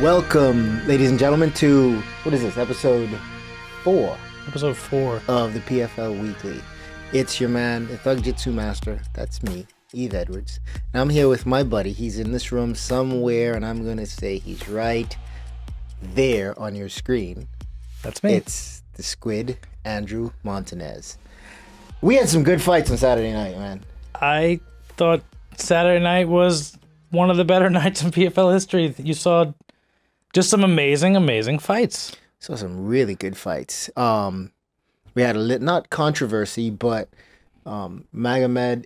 Welcome, ladies and gentlemen, to, what is this, episode 4? Episode 4 of the PFL Weekly. It's your man, the Thug Jitsu Master, that's me, Yves Edwards. And I'm here with my buddy. He's in this room somewhere, and I'm going to say he's right there on your screen. That's me. It's the Squid, Andrew Montanez. We had some good fights on Saturday night, man. I thought Saturday night was one of the better nights in PFL history. You saw just some amazing fights. Saw some really good fights. We had not controversy, but Islam Magomedov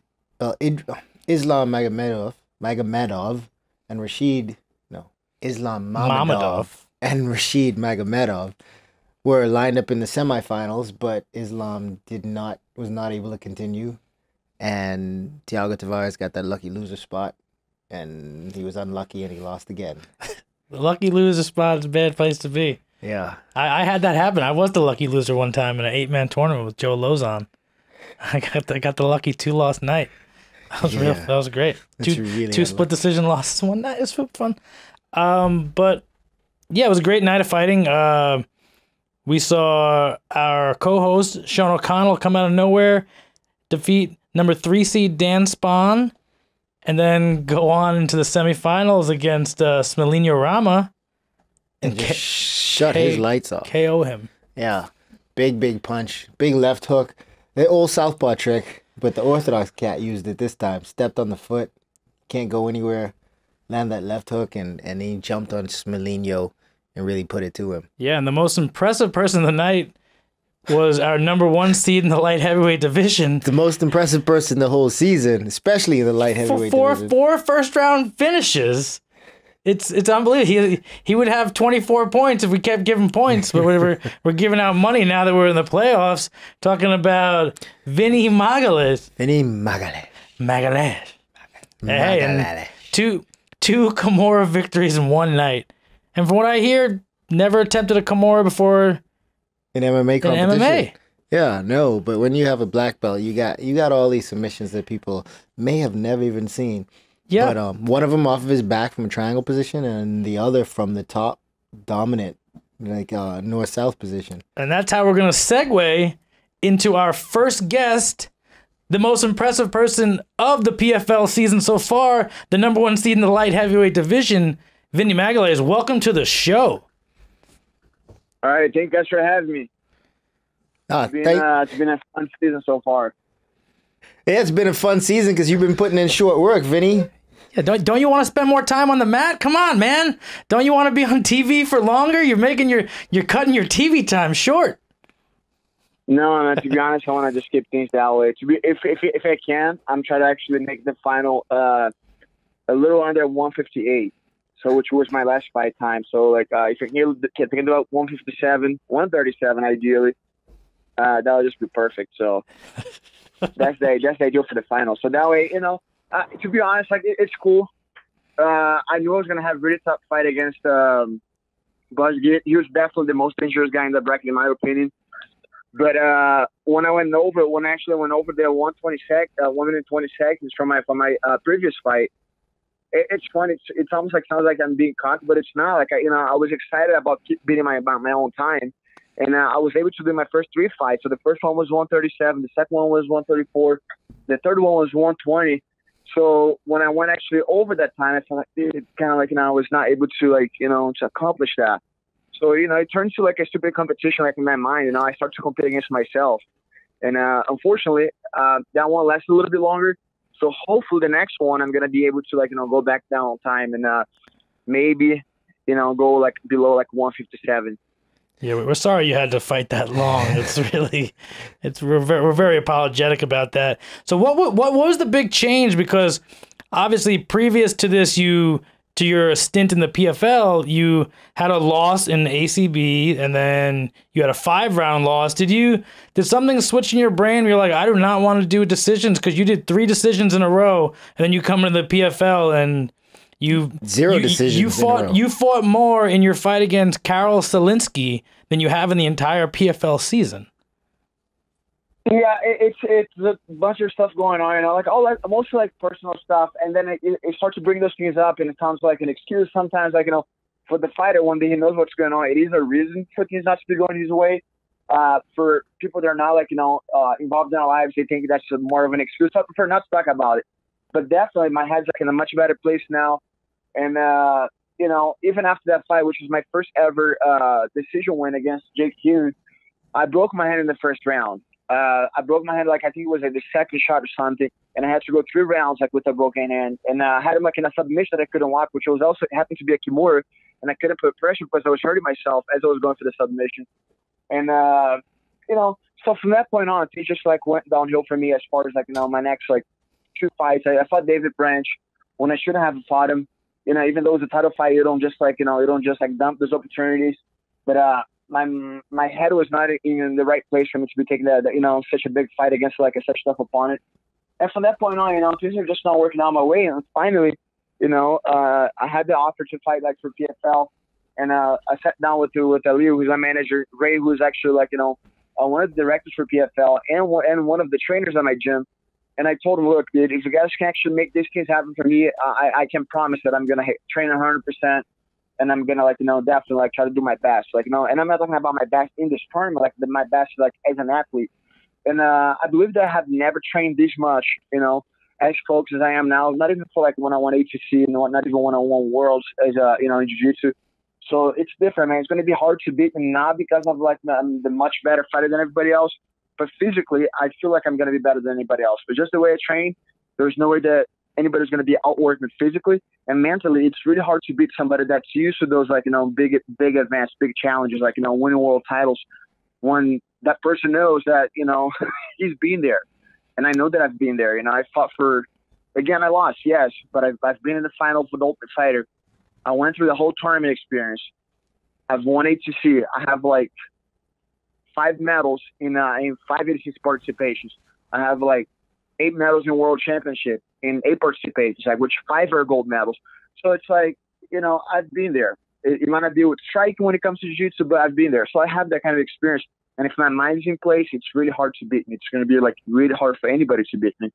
and Islam Mamedov and Rashid Magomedov were lined up in the semifinals, but Islam was not able to continue, and Thiago Tavares got that lucky loser spot, and he was unlucky and he lost again. The lucky loser spot is a bad place to be. Yeah. I had that happen. I was the lucky loser one time in an 8-man tournament with Joe Lozon. I got the lucky 2-loss night. That was real. That was great. Two split decision losses one night. It was fun. But yeah, it was a great night of fighting. We saw our co-host Sean O'Connell come out of nowhere, defeat number 3 seed Dan Spahn, and then go on into the semifinals against Smelinho Rama. And just shut his lights off. KO him. Yeah. Big punch. Big left hook. The old southpaw trick, but the Orthodox cat used it this time. Stepped on the foot. Can't go anywhere. Land that left hook, and he jumped on Smelinho and really put it to him. Yeah, and the most impressive person of the night was our number 1 seed in the light heavyweight division. The most impressive person the whole season, especially in the light heavyweight division. Four first-round finishes. It's unbelievable. He would have 24 points if we kept giving points, but we're giving out money now that we're in the playoffs. Talking about Vinny Magalhaes. Vinny Magalhaes. Hey, and two Kimura victories in one night. And from what I hear, never attempted a Kimura before in MMA competition. In MMA. Yeah, no, but when you have a black belt, you got all these submissions that people may have never even seen. Yeah. But one of them off of his back from a triangle position, and the other from the top dominant, like north-south position. And that's how we're going to segue into our first guest, the most impressive person of the PFL season so far, the number 1 seed in the light heavyweight division, Vinny Magalhaes. Welcome to the show. All right, thank you guys for having me. It's been a fun season so far. Yeah, it's been a fun season because you've been putting in short work, Vinny. Yeah, don't you want to spend more time on the mat? Come on, man. Don't you want to be on TV for longer? You're cutting your TV time short. No, man, to be honest, I want to just keep things that way. If I can, I'm trying to actually make the final a little under 158. So which was my last fight time. So like if I can do about 157, 137 ideally, that would just be perfect. So that's the ideal for the final. So that way, to be honest, like it's cool. I knew I was gonna have a really tough fight against Buzzgate. He was definitely the most dangerous guy in the bracket, in my opinion. But when I went over there 1 minute 20 seconds from my previous fight, it's fun. It's almost sounds like I'm being cocky, but it's not. Like I was excited about beating my own time, and I was able to do my first 3 fights. So the first one was 137, the second one was 134, the third one was 120. So when I went actually over that time, I felt like it kind of like I was not able to to accomplish that. So it turns to like a stupid competition like in my mind. I start to compete against myself, and unfortunately that one lasted a little bit longer. So hopefully the next one I'm gonna be able to go back down on time and maybe go like below like 157. Yeah, we're sorry you had to fight that long. We're very apologetic about that. So what was the big change? Because obviously previous to this, to your stint in the PFL, you had a loss in the ACB, and then you had a 5-round loss. Did something switch in your brain where you're like, I do not want to do decisions, because you did 3 decisions in a row, and then you come into the PFL and zero decisions in a row. You fought more in your fight against Karol Selinsky than you have in the entire PFL season. Yeah, it's a bunch of stuff going on, mostly like personal stuff, and then it starts to bring those things up, and it sounds like an excuse sometimes, for the fighter, one day he knows what's going on. It is a reason for things not to be going his way. For people that are not, like, involved in our lives, they think that's more of an excuse. I prefer not to talk about it. But definitely, my head's like in a much better place now. And, even after that fight, which was my first ever decision win against Jake Hughes, I broke my hand in the first round. I broke my hand, like, I think it was like the second shot or something. And I had to go 3 rounds, like, with a broken hand. And I had him, like, in a submission that I couldn't walk, which was also happened to be a Kimura. And I couldn't put pressure because I was hurting myself as I was going for the submission. And, so from that point on, it just, like, went downhill for me as far as, like, my next, like, 2 fights. I fought David Branch when I shouldn't have fought him. Even though it was a title fight, you don't just, like, dump those opportunities. But my head was not in the right place for me to be taking that, such a big fight against, like, such a tough opponent. And from that point on, things are just not working out my way. And finally, I had the offer to fight, like, for PFL. And I sat down with Ali, who's my manager, Ray, who's actually, like, one of the directors for PFL and one of the trainers at my gym. And I told him, look, dude, if you guys can actually make these things happen for me, I can promise that I'm going to train 100%. And I'm going to, like, definitely, like, try to do my best. Like, and I'm not talking about my best in this tournament, like, my best, like, as an athlete. And I believe that I have never trained this much, as focused as I am now, not even for, like, one-on-one ATC, not even one-on-one worlds as, in jiu-jitsu. So it's different, man. It's going to be hard to beat me, not because of, like, I'm the much better fighter than everybody else, but physically, I feel like I'm going to be better than anybody else. But just the way I train, there's no way that anybody's going to be outworked me physically. And mentally, it's really hard to beat somebody that's used to those, like, big advanced, big challenges, like, winning world titles. When that person knows that, he's been there. And I know that I've been there. I fought again, I lost, yes, but I've been in the final for the Ultimate Fighter. I went through the whole tournament experience. I've won ATC. I have, like, 5 medals in 5 ATC participations. I have, like, 8 medals in World Championship in 8 participations, like, which 5 are gold medals. So it's like, I've been there. It might not be with striking when it comes to jiu-jitsu, but I've been there. So I have that kind of experience. And if my mind's in place, it's really hard to beat me. It's going to be, like, really hard for anybody to beat me.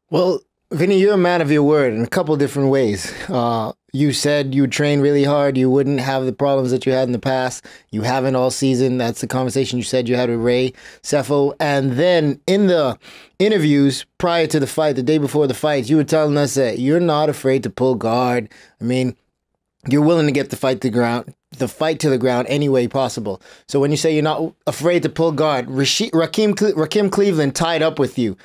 Well, Vinny, you're a man of your word in a couple different ways. You said you train really hard. You wouldn't have the problems that you had in the past. You haven't all season. That's the conversation you said you had with Ray Sefo. And then in the interviews prior to the fight, the day before the fight, you were telling us that you're not afraid to pull guard. I mean, you're willing to get the fight to the ground any way possible. So when you say you're not afraid to pull guard, Rakim Cleveland tied up with you.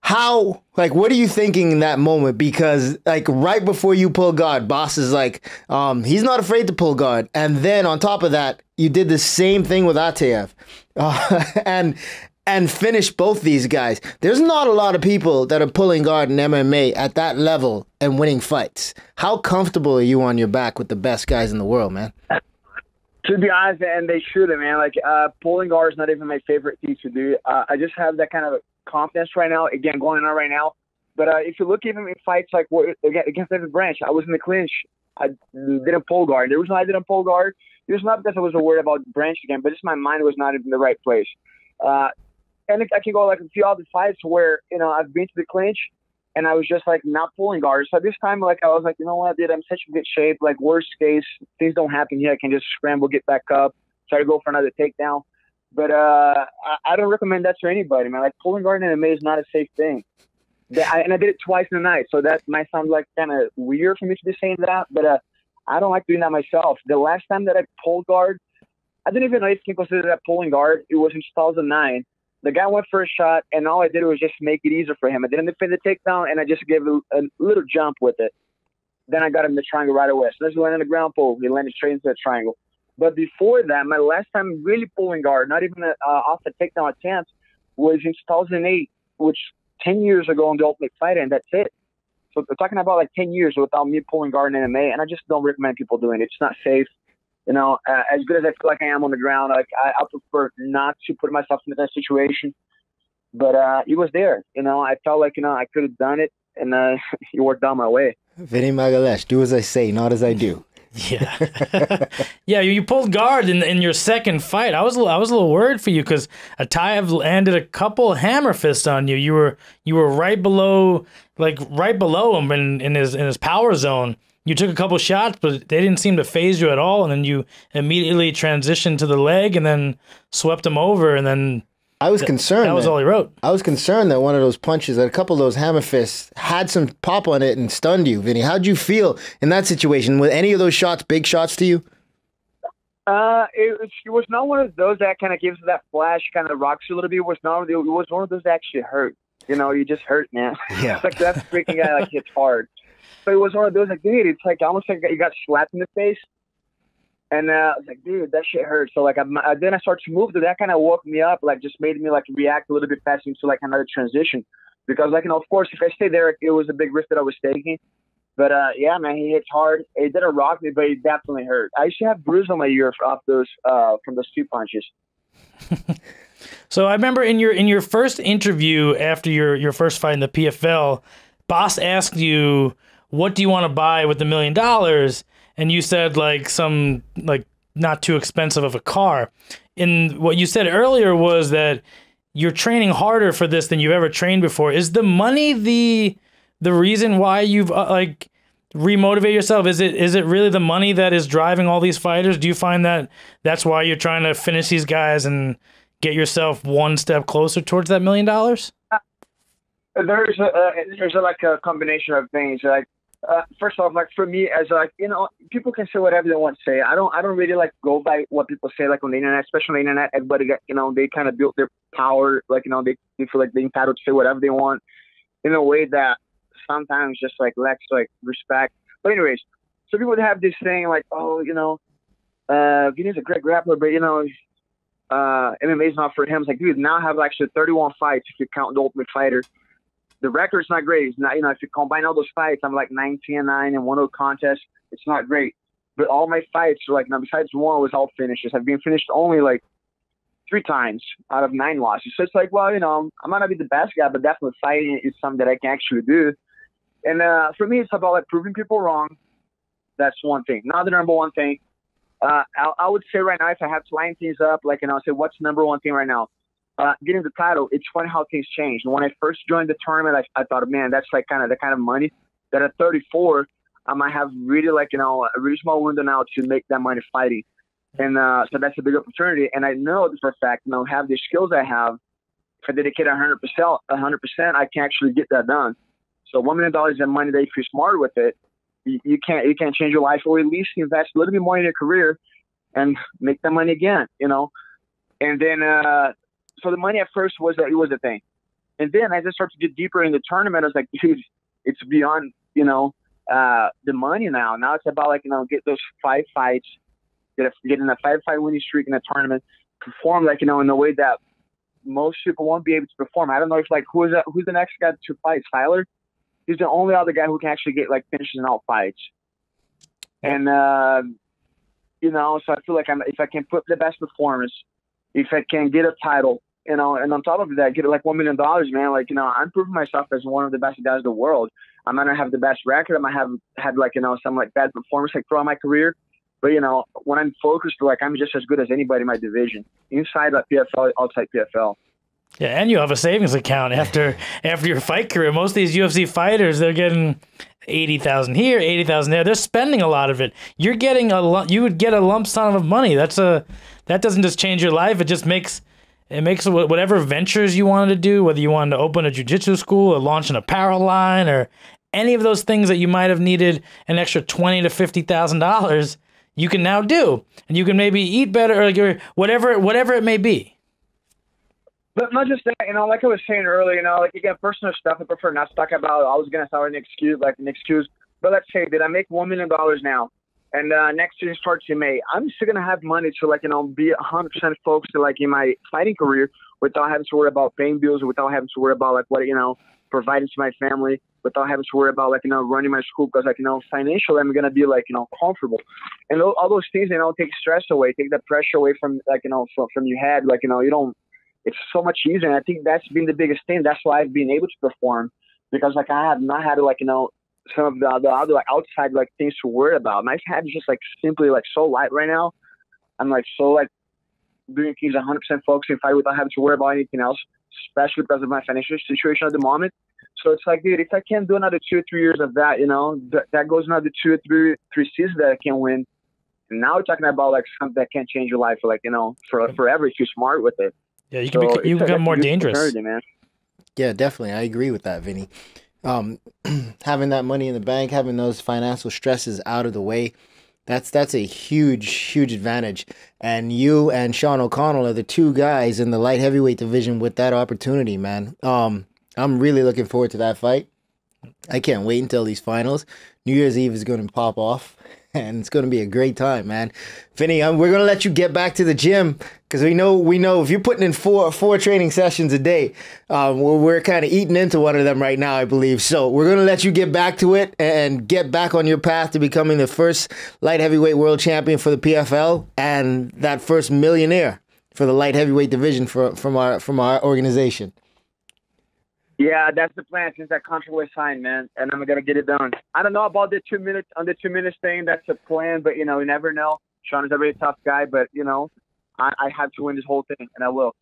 How, like, what are you thinking in that moment? Because, like, right before you pull guard, boss is like, he's not afraid to pull guard. And then on top of that, you did the same thing with Ataev and finished both these guys. There's not a lot of people that are pulling guard in MMA at that level and winning fights. How comfortable are you on your back with the best guys in the world, man? To be honest, and they should, man. Like, pulling guard is not even my favorite thing to do. I just have that kind of confidence right now, again, going on right now. But if you look even in fights like against David Branch, I was in the clinch. I didn't pull guard. The reason I didn't pull guard, it was not because I was worried about Branch again, but just my mind was not in the right place. And I can go, like, a few other fights where, I've been to the clinch and I was just, like, not pulling guard. So this time, like, I was like, you know what, dude, I'm in such a good shape. Like, worst case, things don't happen here. I can just scramble, get back up, try to go for another takedown. But I don't recommend that to anybody, man. Like, pulling guard in MMA is not a safe thing. And I did it twice in the night, so that might sound like kind of weird for me to be saying that, but I don't like doing that myself. The last time that I pulled guard, I didn't even know if you can consider that pulling guard. It was in 2009. The guy went for a shot, and all I did was just make it easier for him. I didn't defend the takedown, and I just gave a little jump with it. Then I got him in the triangle right away. So let's go in the ground pull. He landed straight into the triangle. But before that, my last time really pulling guard, not even off the takedown attempt, was in 2008, which 10 years ago in the Ultimate Fighter, and that's it. So we're talking about, like, 10 years without me pulling guard in MMA, and I just don't recommend people doing it. It's not safe. As good as I feel like I am on the ground, like, I prefer not to put myself in that situation. But it was there. I felt like, I could have done it, and it worked out my way. Vinny Magalhaes, do as I say, not as I do. Yeah. Yeah, you pulled guard in your second fight. I was a little worried for you because Ataev landed a couple hammer fists on you. You were right below him in his power zone. you took a couple shots, but they didn't seem to phase you at all. And then you immediately transitioned to the leg and then swept him over. And then I was concerned. That was all he wrote. I was concerned that one of those punches, that a couple of those hammer fists had some pop on it and stunned you, Vinny. How'd you feel in that situation? Were any of those shots big shots to you? It was not one of those that kind of gives that flash, kind of rocks you a little bit. It was one of those that actually hurt. You know, you just hurt, man. Yeah. It's like that freaking guy like hits hard. So it was one of those like, dude, it's like almost like you got slapped in the face. And I was like, dude, that shit hurts. So like, then I started to move. That kind of woke me up, like just made me like react a little bit faster into like another transition. Because like, you know, of course, if I stayed there, it was a big risk that I was taking. But yeah, man, he hits hard. It didn't rock me, but it definitely hurt. I used to have bruises on my ear off those from those 2 punches. So I remember in your first interview after your first fight in the PFL, Boss asked you, "What do you want to buy with the $1 million?" And you said like some like not too expensive of a car. And what you said earlier was that you're training harder for this than you've ever trained before. Is the money the reason why you've like remotivate yourself? Is it really the money that is driving all these fighters? Do you find that that's why you're trying to finish these guys and get yourself one step closer towards that $1 million? There's like a combination of things. Like first off, like for me, as like, you know, people can say whatever they want to say. I don't really like go by what people say, like on the internet, especially on the internet. Everybody got, you know, they kind of built their power, like, you know, they feel like they're entitled to say whatever they want in a way that sometimes just like lacks like respect. But anyways, so people would have this thing like, oh, you know, Vinny's a great grappler, but you know, MMA is not for him. It's like, dude, now I have actually 31 fights if you count the Ultimate Fighter. The record's not great. It's not, you know, if you combine all those fights, I'm like 19-9 and 1-0 contests. It's not great. But all my fights are like, now besides one, was all finishes. I've been finished only like 3 times out of 9 losses. So it's like, well, you know, I might not be the best guy, but definitely fighting is something that I can actually do. And for me, it's about like proving people wrong. That's one thing. Not the number one thing. I would say right now, if I have to line things up, like, and I'll say, what's the number one thing right now? Getting the title. It's funny how things change. And when I first joined the tournament, I thought, man, that's like kind of the kind of money that at 34, I might have really like, you know, a really small window now to make that money fighting. And so that's a big opportunity. And I know for a fact, you know, have the skills I have, if I dedicate 100%, I can actually get that done. So $1 million in money that if you're smart with it, you can't change your life, or at least invest a little bit more in your career and make that money again, you know. And then so the money at first was a thing, and then as I started to get deeper in the tournament, I was like, dude, it's beyond, you know, the money now. Now it's about like, you know, get those 5 fights, getting a 5-fight winning streak in a tournament, perform like, you know, in a way that most people won't be able to perform. I don't know if like who's the next guy to fight Tyler. He's the only other guy who can actually get like finishes in all fights. And, you know, so I feel like if I can put the best performance, if I can get a title, you know, and on top of that, get like $1 million, man, like, you know, I'm proving myself as one of the best guys in the world. I might not have the best record. I might have had like, you know, some like bad performance like throughout my career. But, you know, when I'm focused, like I'm just as good as anybody in my division, inside like PFL, outside PFL. Yeah, and you have a savings account after your fight career. Most of these UFC fighters, they're getting 80,000 here, 80,000 there. They're spending a lot of it. You're getting you would get a lump sum of money. That doesn't just change your life. It just makes whatever ventures you wanted to do, whether you wanted to open a jiu-jitsu school or launch an apparel line or any of those things that you might have needed an extra $20,000 to $50,000, you can now do, and you can maybe eat better or whatever it may be. But not just that, you know, like I was saying earlier, you know, like again, personal stuff I prefer not to talk about. I was going to start an excuse, but let's say that I make $1 million now, and next year starts in May. I'm still going to have money to, like, you know, be 100% focused, like, in my fighting career without having to worry about paying bills, without having to worry about, like, what, you know, providing to my family, without having to worry about, like, you know, running my school, because, like, you know, financially I'm going to be, like, you know, comfortable. And all those things, you know, take stress away, take the pressure away from, like, you know, from your head, like, you know, you don't. It's so much easier, and I think that's been the biggest thing. That's why I've been able to perform, because like I have not had like, you know, some of the other like outside like things to worry about. My head is just like simply like so light right now. I'm like so like doing things 100% focused in fight without having to worry about anything else, especially because of my financial situation at the moment. So it's like, dude, if I can't do another 2 or 3 years of that, that goes another 2 or 3 seasons that I can win. And now we're talking about like something that can change your life for like, for forever if you're smart with it. Yeah, you become more dangerous. Man. Yeah, definitely. I agree with that, Vinny. Having that money in the bank, having those financial stresses out of the way, that's a huge advantage. And you and Sean O'Connell are the two guys in the light heavyweight division with that opportunity, man. I'm really looking forward to that fight. I can't wait until these finals. New Year's Eve is going to pop off, and it's going to be a great time, man. Vinny, we're going to let you get back to the gym, because we know if you're putting in four training sessions a day, we're kind of eating into one of them right now, I believe. So we're going to let you get back to it and get back on your path to becoming the first light heavyweight world champion for the PFL and that first millionaire for the light heavyweight division from our organization. Yeah, that's the plan since that contract was signed, man, and I'm gonna get it done. I don't know about the 2 minutes thing. That's a plan, but you never know. Sean is a very tough guy, but I have to win this whole thing, and I will.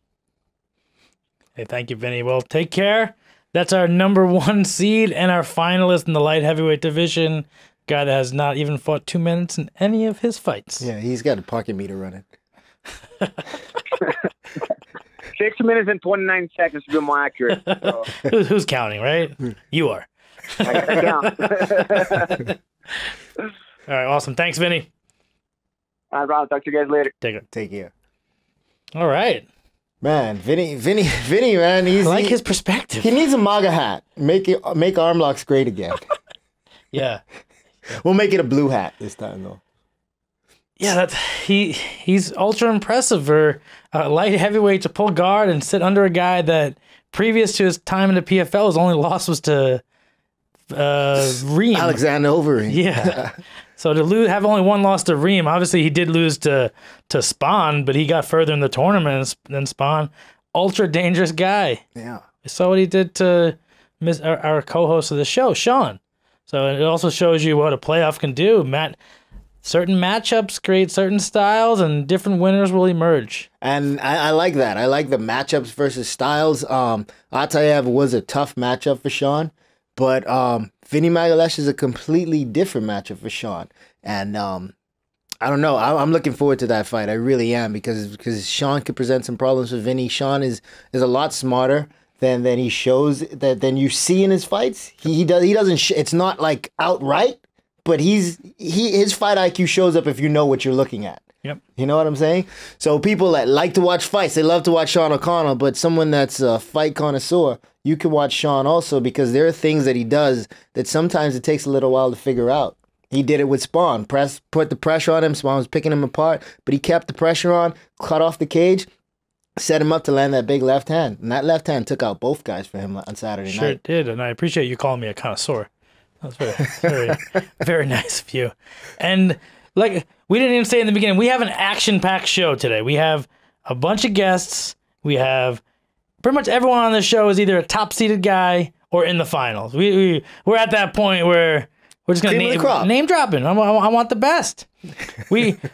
Hey, thank you, Vinny. Well, take care. That's our #1 seed and our finalist in the light heavyweight division. Guy that has not even fought 2 minutes in any of his fights. Yeah, he's got a pocket meter running. 6 minutes and 29 seconds to be more accurate. So. Who's counting, right? You are. I count. All right, awesome. Thanks, Vinny. All right, Ron. Talk to you guys later. Take care. All right. Man, Vinny, man. I like his perspective. He needs a MAGA hat. Make arm locks great again. Yeah. We'll make it a blue hat this time, though. Yeah, he's ultra impressive for a light heavyweight to pull guard and sit under a guy that previous to his time in the PFL, his only loss was to Reem. Alexander Overeem. Yeah. So to have only one loss to Reem, obviously he did lose to Spawn, but he got further in the tournament than Spawn. Ultra dangerous guy. Yeah. I saw what he did to our co-host of the show, Sean. So it also shows you what a playoff can do. Certain matchups create certain styles, and different winners will emerge. And I like that. I like the matchups versus styles. Atayev was a tough matchup for Sean, but Vinny Magalhaes is a completely different matchup for Sean. And I don't know. I'm looking forward to that fight. I really am, because Sean could present some problems with Vinny. Sean is a lot smarter than he shows, than you see in his fights. He doesn't. It's not like outright. But his fight IQ shows up if you know what you're looking at. Yep. You know what I'm saying? So people that like to watch fights, they love to watch Sean O'Connell, but someone that's a fight connoisseur, you can watch Sean also, because there are things that he does that sometimes it takes a little while to figure out. He did it with Spawn. Put the pressure on him. Spawn was picking him apart, but he kept the pressure on, cut off the cage, set him up to land that big left hand. And that left hand took out both guys for him on Saturday night. Sure it did, and I appreciate you calling me a connoisseur. That was very, very nice of you. And like we didn't even say in the beginning, we have an action-packed show today. We have a bunch of guests. We have pretty much everyone on the show is either a top-seeded guy or in the finals. We're at that point where we're just gonna name dropping. I want the best.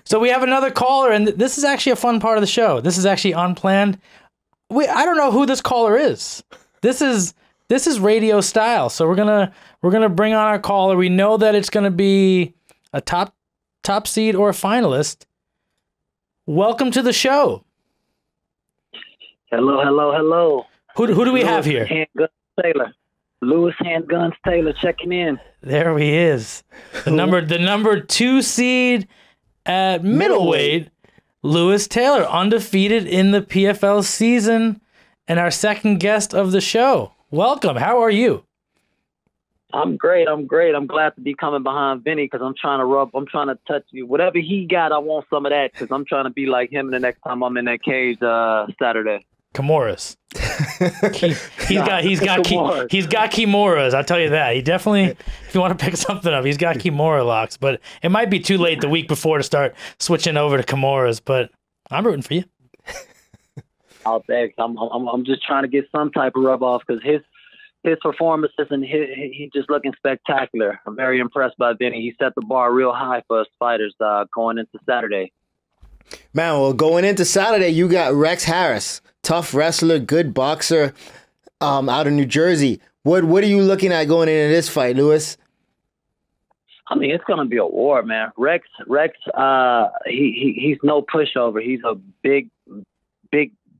So we have another caller, and this is actually a fun part of the show. This is actually unplanned. I don't know who this caller is. This is radio style. So we're gonna bring on our caller. We know that it's gonna be a top seed or a finalist. Welcome to the show. Hello. Who do we have here? Handguns Taylor. Lewis Handguns Taylor checking in. There he is. The number 2 seed at middleweight, Lewis Taylor, undefeated in the PFL season, and our second guest of the show. Welcome. How are you? I'm great. I'm glad to be coming behind Vinny, because I'm trying to touch you. Whatever he got, I want some of that, because I'm trying to be like him the next time I'm in that cage Saturday. Kimuras. he's got Kimuras. I'll tell you that. He definitely, if you want to pick something up, he's got Kimura locks. But it might be too late the week before to start switching over to Kimuras. But I'm rooting for you. I'll thanks. I'm just trying to get some type of rub off, because his performances and he just looking spectacular. I'm very impressed by Vinny. He set the bar real high for us fighters going into Saturday. Man, well, going into Saturday, you got Rex Harris, tough wrestler, good boxer, out of New Jersey. What are you looking at going into this fight, Lewis? I mean, it's gonna be a war, man. Rex, he's no pushover. He's a big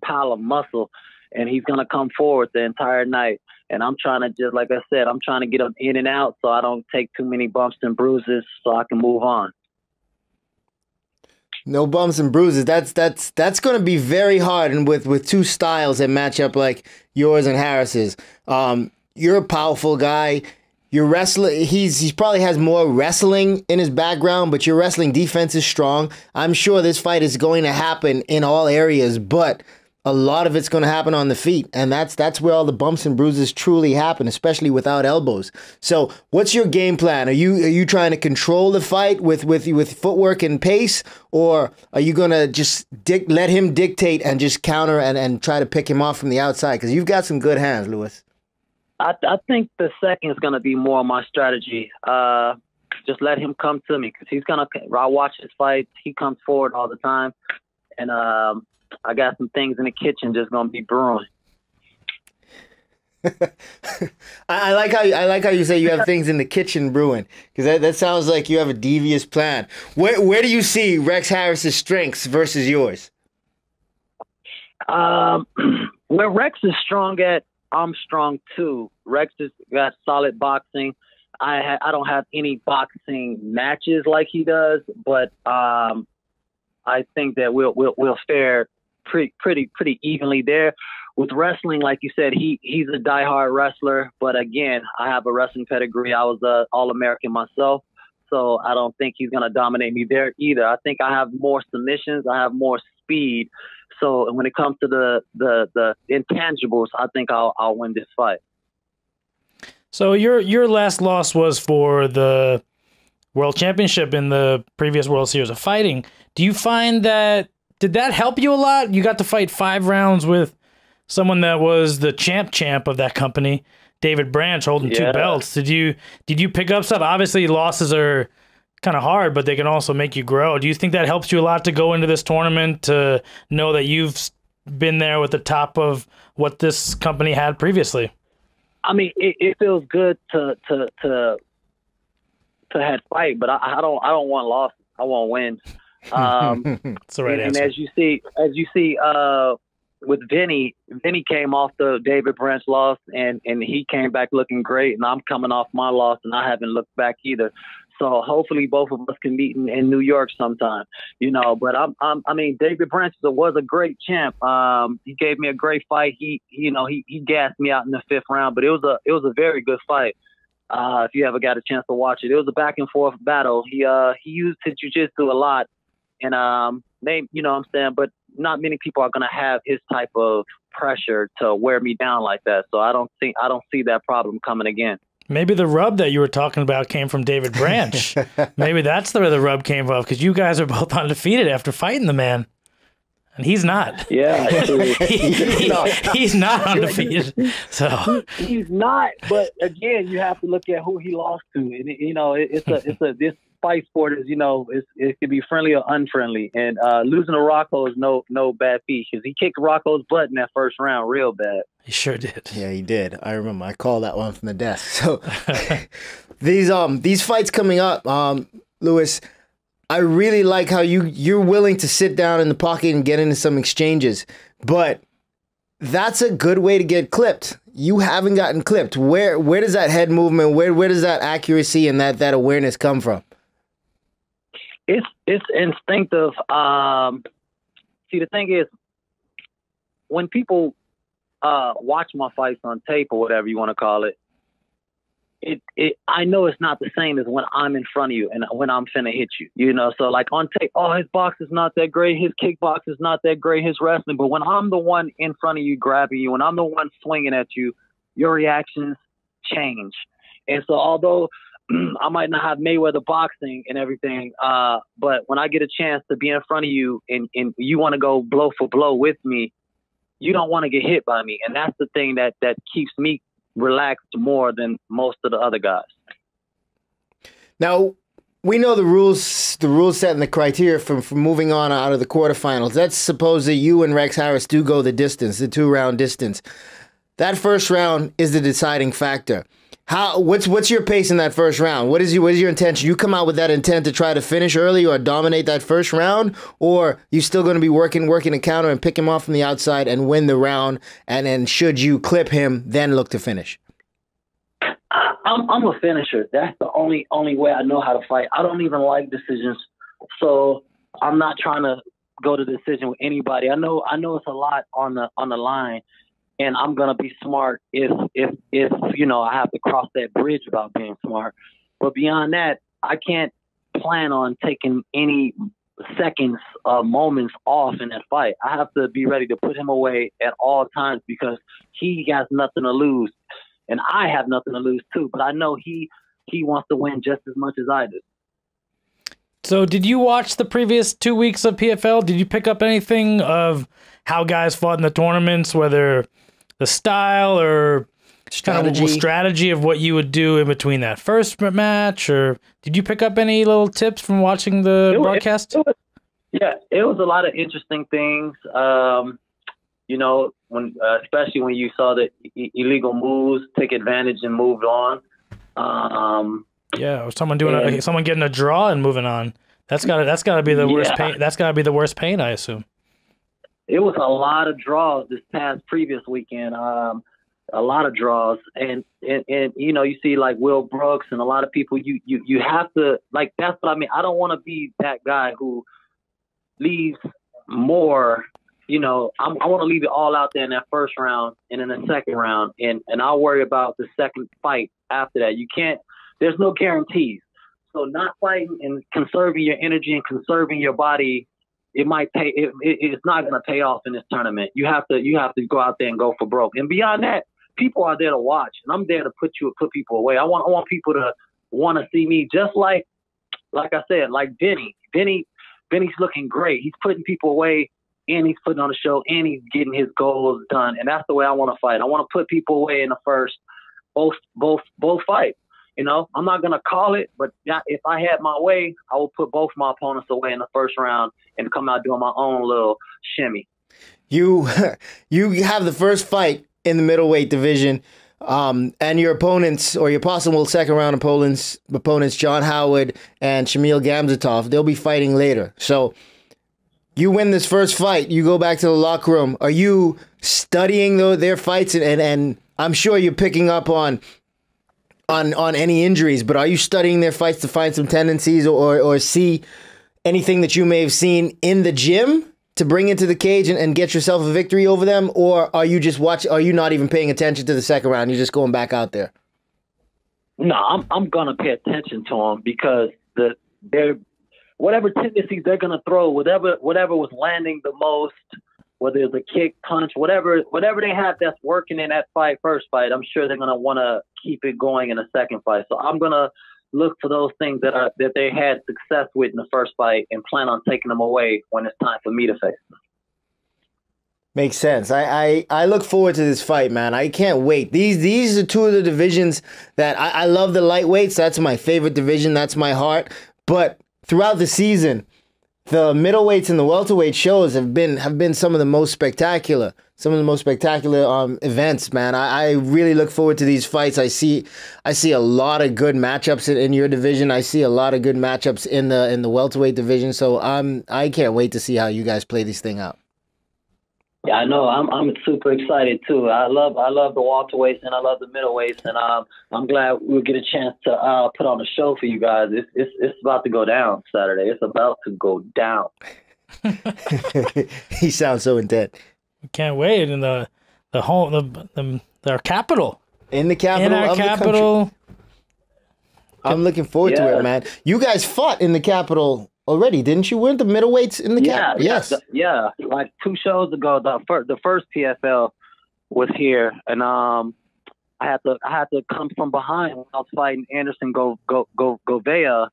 pile of muscle, and he's gonna come forward the entire night. And I'm trying to, just like I said, I'm trying to get him in and out so I don't take too many bumps and bruises, so I can move on. No bumps and bruises. That's going to be very hard, and with two styles that match up like yours and Harris's. You're a powerful guy. Your wrestling, he probably has more wrestling in his background, but your wrestling defense is strong. I'm sure this fight is going to happen in all areas, but a lot of it's going to happen on the feet, and that's where all the bumps and bruises truly happen, especially without elbows. So, what's your game plan? Are you trying to control the fight with footwork and pace, or are you going to just let him dictate and just counter and try to pick him off from the outside? Because you've got some good hands, Lewis. I think the second is going to be more my strategy. Just let him come to me, because I watch his fights. He comes forward all the time, and I got some things in the kitchen just gonna be brewing. I like how you say you have things in the kitchen brewing, because that sounds like you have a devious plan. Where do you see Rex Harris's strengths versus yours? Where Rex is strong at, I'm strong too. Rex has got solid boxing. I don't have any boxing matches like he does, but I think that we'll fare pretty evenly there. With wrestling, like you said, he's a diehard wrestler, but again, I have a wrestling pedigree. I was a All-American myself, so I don't think he's gonna dominate me there either. I think I have more submissions, I have more speed. So when it comes to the intangibles, I think I'll win this fight. So your last loss was for the World Championship in the previous World Series of Fighting. Do you find that did that help you a lot? You got to fight 5 rounds with someone that was the champ of that company, David Branch, holding 2 belts. Did you pick up stuff? Obviously, losses are kind of hard, but they can also make you grow. Do you think that helps you a lot to go into this tournament, to know that you've been there with the top of what this company had previously? I mean, it feels good to have fight, but I don't want losses. I want wins. That's the right answer. And as you see, with Vinny came off the David Branch loss, and he came back looking great, and I'm coming off my loss, and I haven't looked back either. So hopefully both of us can meet in New York sometime, But I mean, David Branch was a great champ. He gave me a great fight. He gassed me out in the 5th round, but it was a very good fight. If you ever got a chance to watch it, it was a back and forth battle. He used his jiu-jitsu a lot. And you know what I'm saying, but not many people are gonna have his type of pressure to wear me down like that. So I don't see that problem coming again. Maybe the rub that you were talking about came from David Branch. Maybe that's where the rub came from, because you guys are both undefeated after fighting the man, and he's not. Yeah, he's not undefeated. So he's not. But again, you have to look at who he lost to, and this fight sport is, it can be friendly or unfriendly, and losing to Rocco is no bad feat, because he kicked Rocco's butt in that 1st round real bad. He sure did. Yeah, he did. I remember. I called that one from the desk. So these fights coming up, Lewis, I really like how you're willing to sit down in the pocket and get into some exchanges, but that's a good way to get clipped. You haven't gotten clipped. Where does that head movement, where does that accuracy and that awareness come from? It's instinctive. See, the thing is, when people watch my fights on tape or whatever you want to call it, I know it's not the same as when I'm in front of you and when I'm finna hit you. So like on tape, his box is not that great, his kickbox is not that great, his wrestling. But when I'm the one in front of you grabbing you, when I'm the one swinging at you, your reactions change. And so although I might not have Mayweather boxing and everything, but when I get a chance to be in front of you and you want to go blow for blow with me, you don't want to get hit by me. And that's the thing that keeps me relaxed more than most of the other guys. Now, we know the rules set and the criteria from moving on out of the quarterfinals. Let's suppose that you and Rex Harris do go the distance, the 2-round distance. that first round is the deciding factor. What's your pace in that first round? What is your intention? You come out with that intent to try to finish early or dominate that first round, or you still going to be working a counter and pick him off from the outside and win the round, and then should you clip him, then look to finish? I'm a finisher. That's the only way I know how to fight. I don't even like decisions, so I'm not trying to go to decision with anybody. I know it's a lot on the line. And I'm gonna be smart if you know I have to cross that bridge about being smart. But beyond that, I can't plan on taking any seconds, moments off in that fight. I have to be ready to put him away at all times because he has nothing to lose, and I have nothing to lose too. But I know he wants to win just as much as I do. So, did you watch the previous 2 weeks of PFL? Did you pick up anything of how guys fought in the tournaments, whether the style or strategy of what you would do in between that first match, or did you pick up any little tips from watching the broadcast? It was a lot of interesting things. You know, when especially when you saw the illegal moves, take advantage and moved on. Or someone someone getting a draw and moving on. That's gotta be the worst pain. That's gotta be the worst pain, I assume. It was a lot of draws this previous weekend. A lot of draws, and you know, you see like Will Brooks and a lot of people. You have to, like, that's what I mean. I don't want to be that guy who leaves more. You know, I want to leave it all out there in that first round and in the second round, and I'll worry about the second fight after that. You can't. There's no guarantees. So not fighting and conserving your energy and conserving your body. It might pay. It's not going to pay off in this tournament. You have to go out there and go for broke. And beyond that, people are there to watch, and I'm there to put people away. I want people to want to see me, just like I said, like Vinny. Vinny's looking great. He's putting people away, and he's putting on a show, and he's getting his goals done. And that's the way I want to fight. I want to put people away in the first, both fights. You know, I'm not going to call it, but if I had my way, I would put both my opponents away in the first round and come out doing my own little shimmy. You have the first fight in the middleweight division, and your opponents, or your possible second round opponents, John Howard and Shamil Gamzatov, they'll be fighting later. So you win this first fight, you go back to the locker room. Are you studying their fights, and I'm sure you're picking up on any injuries, but are you studying their fights to find some tendencies or see anything that you may have seen in the gym to bring into the cage and get yourself a victory over them? Or are you just are you not even paying attention to the second round? You're just going back out there? No, I'm going to pay attention to them because they're whatever tendencies they're going to throw, whatever was landing the most, whether it's a kick, punch, whatever they have that's working in that first fight, I'm sure they're going to want to keep it going in the second fight. So I'm going to look for those things that they had success with in the first fight and plan on taking them away when it's time for me to face them. Makes sense. I look forward to this fight, man. I can't wait. These are two of the divisions that I love. The lightweights, that's my favorite division. That's my heart. But throughout the season, the middleweights and the welterweight shows have been some of the most spectacular events, man. I really look forward to these fights. I see a lot of good matchups in your division. I see a lot of good matchups in the welterweight division. So I can't wait to see how you guys play this thing out. Yeah, I know. I'm super excited too. I love the welterweights and I love the middleweights, and I'm glad we'll get a chance to put on a show for you guys. It's about to go down Saturday. It's about to go down. He sounds so intent. Can't wait. In our capital. In the capital. In our capital. I'm looking forward to it, man. You guys fought in the capital already, didn't you? Weren't the middleweights in the cap? Yes. Yeah, like 2 shows ago, the first PFL was here, and I had to come from behind when I was fighting Anderson Govea.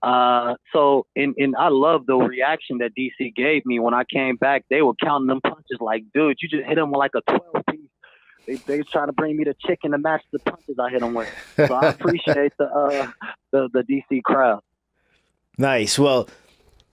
So I love the reaction that DC gave me when I came back. They were counting them punches like, dude, you just hit him with like a 12-piece. They was trying to bring me the chicken to match the punches I hit them with. So I appreciate the DC crowd. Nice. Well,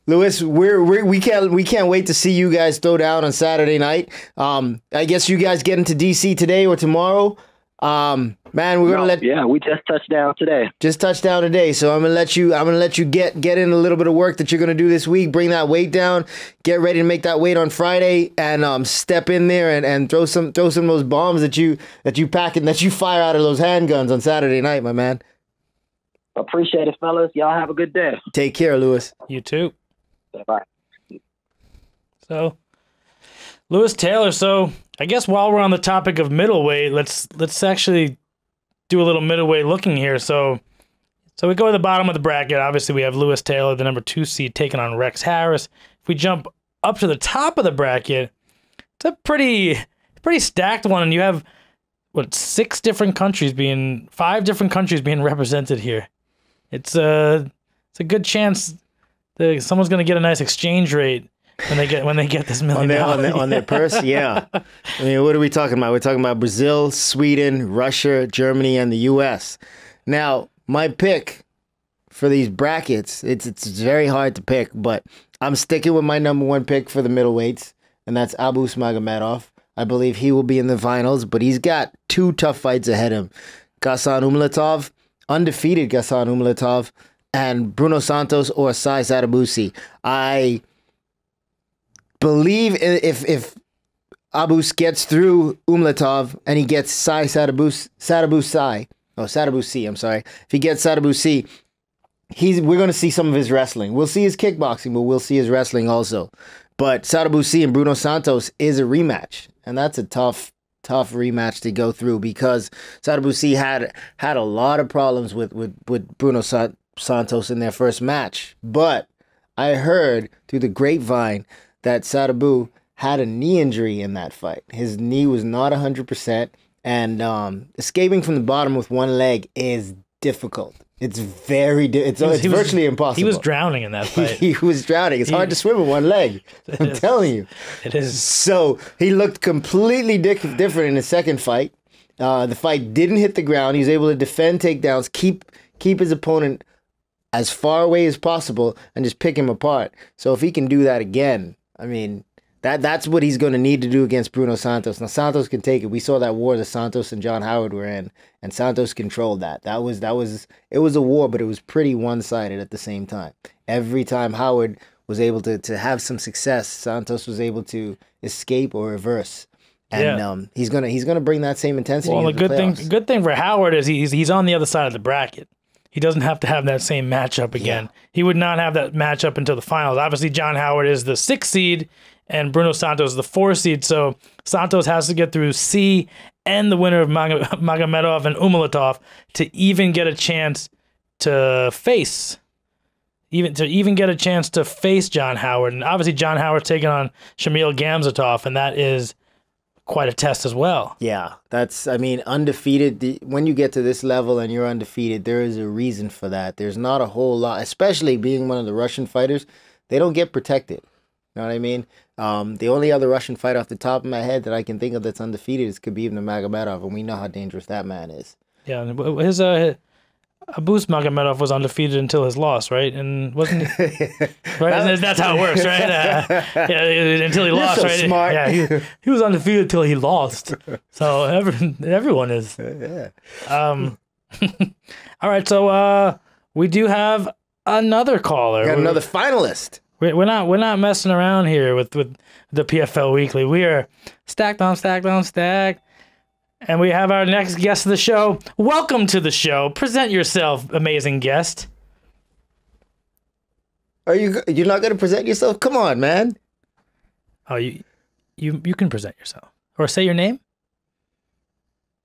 Lewis, we can't wait to see you guys throw down on Saturday night. I guess you guys get into DC today or tomorrow. Man, we're gonna we just touched down today. Just touched down today, so I'm gonna let you get in a little bit of work that you're gonna do this week. Bring that weight down. Get ready to make that weight on Friday, and step in there and throw some of those bombs that you pack and that you fire out of those handguns on Saturday night, my man. Appreciate it, fellas. Y'all have a good day. Take care, Lewis. You too. Bye. So, Lewis Taylor. So, I guess while we're on the topic of middleweight, let's actually do a little middleweight looking here. So we go to the bottom of the bracket. Obviously, we have Lewis Taylor, the number 2 seed, taking on Rex Harris. If we jump up to the top of the bracket, it's a pretty stacked one, and you have 5 different countries being represented here. It's a good chance that someone's going to get a nice exchange rate when they get this $1 million on their purse. Yeah, I mean, what are we talking about? We're talking about Brazil, Sweden, Russia, Germany, and the U.S. Now, my pick for these brackets, it's very hard to pick, but I'm sticking with my number 1 pick for the middleweights, and that's Abus Magomedov. I believe he will be in the finals, but he's got 2 tough fights ahead of him. Ghassan Umalatov, undefeated Ghassan Umalatov, and Bruno Santos or Sai Sadabusi. I believe if Abus gets through Umalatov and he gets Sadabusi, I'm sorry. If he gets Sadabusi, we're going to see some of his wrestling. We'll see his kickboxing, but we'll see his wrestling also. But Sadabusi and Bruno Santos is a rematch, and that's a tough rematch to go through because Sadabusi had a lot of problems with Bruno Santos in their first match. But I heard through the grapevine that Sadabu had a knee injury in that fight. His knee was not 100%, and escaping from the bottom with one leg is difficult. It's virtually impossible. He was drowning in that fight. He was drowning. It's hard to swim with one leg. I'm telling you. It is. So he looked completely different in his second fight. The fight didn't hit the ground. He was able to defend takedowns, keep his opponent as far away as possible, and just pick him apart. So if he can do that again, I mean, that's what he's going to need to do against Bruno Santos. Now, Santos can take it. We saw that war that Santos and John Howard were in, and Santos controlled that. It was a war, but it was pretty one-sided at the same time. Every time Howard was able to have some success, Santos was able to escape or reverse. And he's gonna bring that same intensity. Well, the good thing for Howard is he's on the other side of the bracket. He doesn't have to have that same matchup again. Yeah. He would not have that matchup until the finals. Obviously, John Howard is the 6th seed, and Bruno Santos is the 4th seed. So Santos has to get through C and the winner of Magomedov and Umalatov to even get a chance to face. Even get a chance to face John Howard. And obviously, John Howard's taking on Shamil Gamzatov, and that is quite a test as well. Yeah, undefeated. When you get to this level and you're undefeated, there is a reason for that. There's not a whole lot, especially being one of the Russian fighters. They don't get protected. You know what I mean? The only other Russian fighter off the top of my head that I can think of that's undefeated is Khabib Nurmagomedov, and we know how dangerous that man is. Yeah, his Abus Magomedov was undefeated until his loss, right? And wasn't he? Right? That's how it works, right? Until he lost, so right? Smart. Yeah, he was undefeated until he lost. So everyone is. Yeah. All right, so we do have another caller. We got another finalist. We're not messing around here with the PFL Weekly. We are stacked on stacked on stacked. And we have our next guest of the show. Welcome to the show. Present yourself, amazing guest. You're not going to present yourself? Come on, man. Oh, you can present yourself. Or say your name.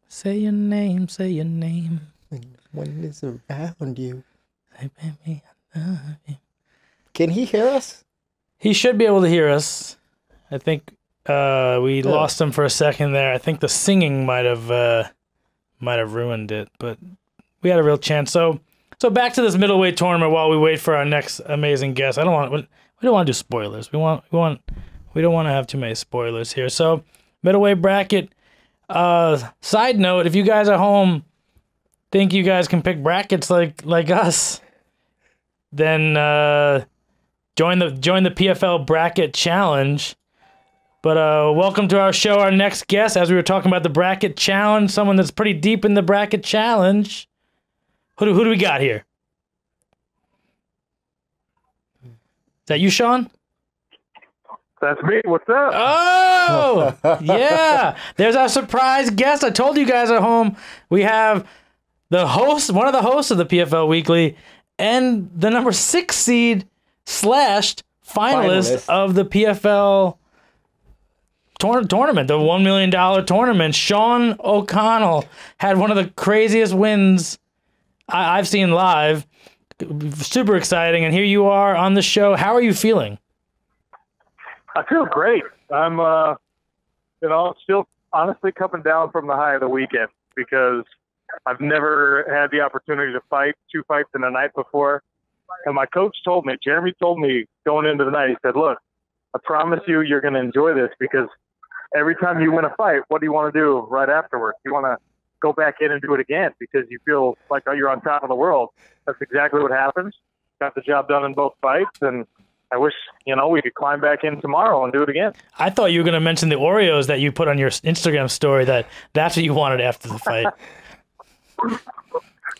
Say your name, say your name. When is around you. Can he hear us? He should be able to hear us. I think we lost him for a second there. I think the singing might have ruined it, but we had a real chance. So back to this middleweight tournament while we wait for our next amazing guest. We don't want to do spoilers. We don't want to have too many spoilers here. So middleweight bracket. Side note: if you guys at home think you guys can pick brackets like us, then Join the PFL Bracket Challenge. But welcome to our show, our next guest. As we were talking about the Bracket Challenge, someone that's pretty deep in the Bracket Challenge. Who do we got here? Is that you, Sean? That's me. What's up? Oh, yeah. There's our surprise guest. I told you guys at home we have the host, one of the hosts of the PFL Weekly, and the number 6 seed / finalist of the PFL tournament, the $1 million tournament. Sean O'Connell had one of the craziest wins I've seen live. Super exciting. And here you are on the show. How are you feeling? I feel great. I'm, still honestly coming down from the high of the weekend because I've never had the opportunity to fight 2 fights in a night before. And my coach told me, Jeremy told me going into the night, he said, look, I promise you're going to enjoy this because every time you win a fight, what do you want to do right afterwards? You want to go back in and do it again because you feel like you're on top of the world. That's exactly what happens. Got the job done in both fights, and I wish, we could climb back in tomorrow and do it again. I thought you were going to mention the Oreos that you put on your Instagram story, that's what you wanted after the fight.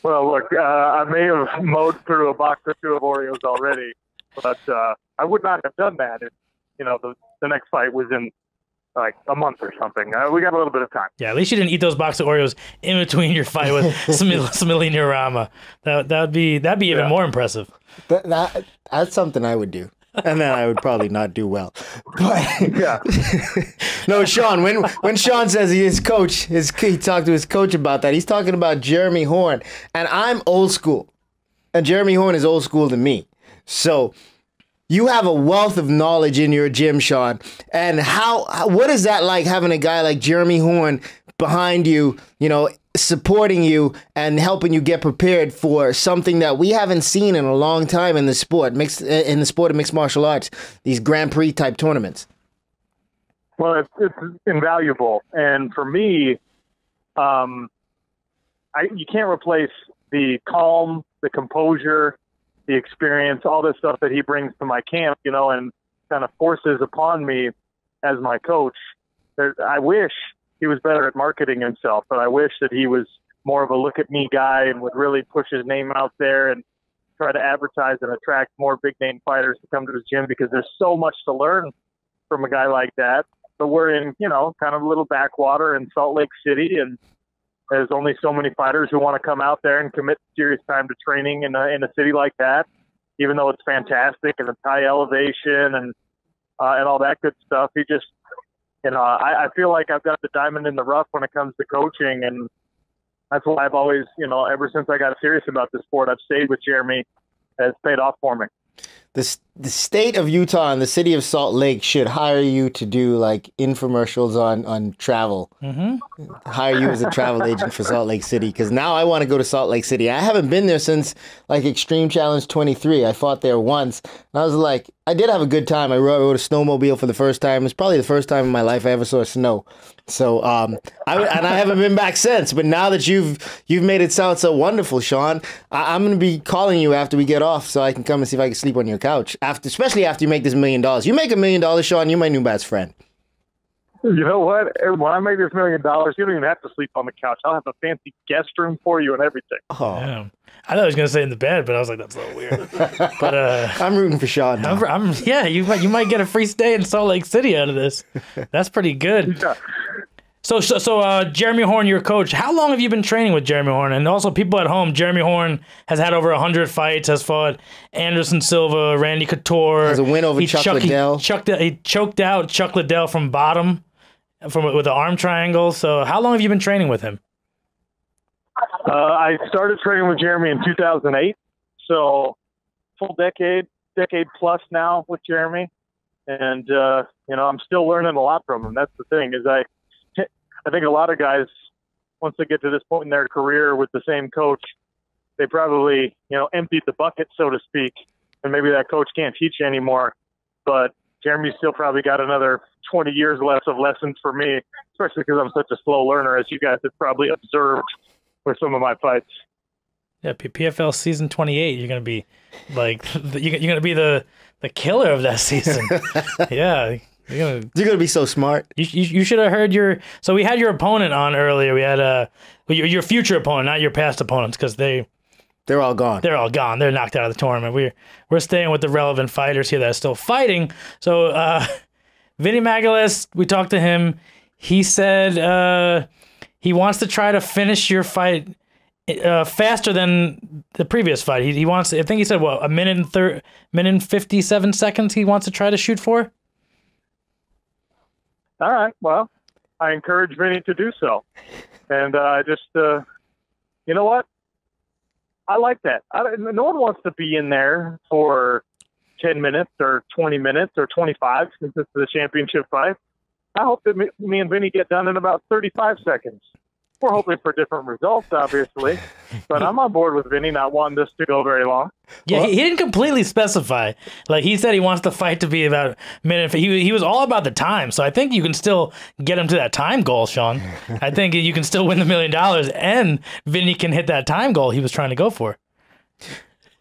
Well, look, I may have mowed through a box or 2 of Oreos already, but I would not have done that if, the next fight was in like a month or something. We got a little bit of time. Yeah, at least you didn't eat those box of Oreos in between your fight with Smilina Rama. That'd be even more impressive. That's something I would do. And then I would probably not do well. But yeah. No, Sean, when Sean says he talked to his coach about that, he's talking about Jeremy Horn. And I'm old school. And Jeremy Horn is old school to me. So you have a wealth of knowledge in your gym, Sean. And what is that like having a guy like Jeremy Horn behind you, supporting you and helping you get prepared for something that we haven't seen in a long time in the sport, in the sport of mixed martial arts, these Grand Prix type tournaments? Well, it's invaluable. And for me, you can't replace the calm, the composure, the experience, all this stuff that he brings to my camp, and kind of forces upon me as my coach. I wish he was better at marketing himself, but I wish that he was more of a look at me guy and would really push his name out there and try to advertise and attract more big name fighters to come to his gym because there's so much to learn from a guy like that. But we're in, kind of a little backwater in Salt Lake City, and there's only so many fighters who want to come out there and commit serious time to training in a city like that, even though it's fantastic and it's high elevation and all that good stuff. He just, I feel like I've got the diamond in the rough when it comes to coaching, and that's why I've always, ever since I got serious about this sport, I've stayed with Jeremy. It's paid off for me. The state of Utah and the city of Salt Lake should hire you to do like infomercials on travel. Mm-hmm. Hire you as a travel agent for Salt Lake City, because now I want to go to Salt Lake City. I haven't been there since like Extreme Challenge 23. I fought there once, and I was like, I did have a good time. I rode a snowmobile for the first time. It was probably the first time in my life I ever saw snow. So I haven't been back since. But now that you've made it sound so wonderful, Sean, I'm going to be calling you after we get off so I can come and see if I can sleep on your couch. Especially after you make this $1 million. You make $1 million, Sean, you're my new best friend. You know what? When I make this $1 million, you don't even have to sleep on the couch. I'll have a fancy guest room for you and everything. Oh, yeah. I thought I was going to say in the bed, but I was like, that's a little weird. But I'm rooting for Sean now. Yeah, you might get a free stay in Salt Lake City out of this. That's pretty good. Yeah. So, Jeremy Horn, your coach. How long have you been training with Jeremy Horn? And also, people at home, Jeremy Horn has had over 100 fights, has fought Anderson Silva, Randy Couture. Has a win over Chuck Liddell. He choked out Chuck Liddell from bottom with the arm triangle. So, how long have you been training with him? I started training with Jeremy in 2008. So, full decade plus now with Jeremy. And, I'm still learning a lot from him. That's the thing, is I think a lot of guys, once they get to this point in their career with the same coach, they probably, emptied the bucket, so to speak, and maybe that coach can't teach you anymore. But Jeremy's still probably got another 20 years less of lessons for me, especially because I'm such a slow learner, as you guys have probably observed with some of my fights. Yeah, PFL season 28. You're gonna be like you're gonna be the killer of that season. Yeah. You're gonna be so smart. You should have heard your. So we had your opponent on earlier. We had your future opponent, not your past opponents, because they're all gone. They're all gone. They're knocked out of the tournament. We're staying with the relevant fighters here that are still fighting. So Vinny Magalhaes, we talked to him. He said he wants to try to finish your fight faster than the previous fight. He wants. I think he said what, a minute and 57 seconds. He wants to try to shoot for. All right. Well, I encourage Vinny to do so. And you know what? I like that. No one wants to be in there for 10 minutes or 20 minutes or 25 since it's the championship fight. I hope that me and Vinny get done in about 35 seconds. We're hoping for different results, obviously, but I'm on board with Vinny not wanting this to go very long. Yeah, he didn't completely specify. Like, he said he wants the fight to be about a minute. He was all about the time, so I think you can still get him to that time goal, Sean. I think you can still win the $1 million, and Vinny can hit that time goal he was trying to go for.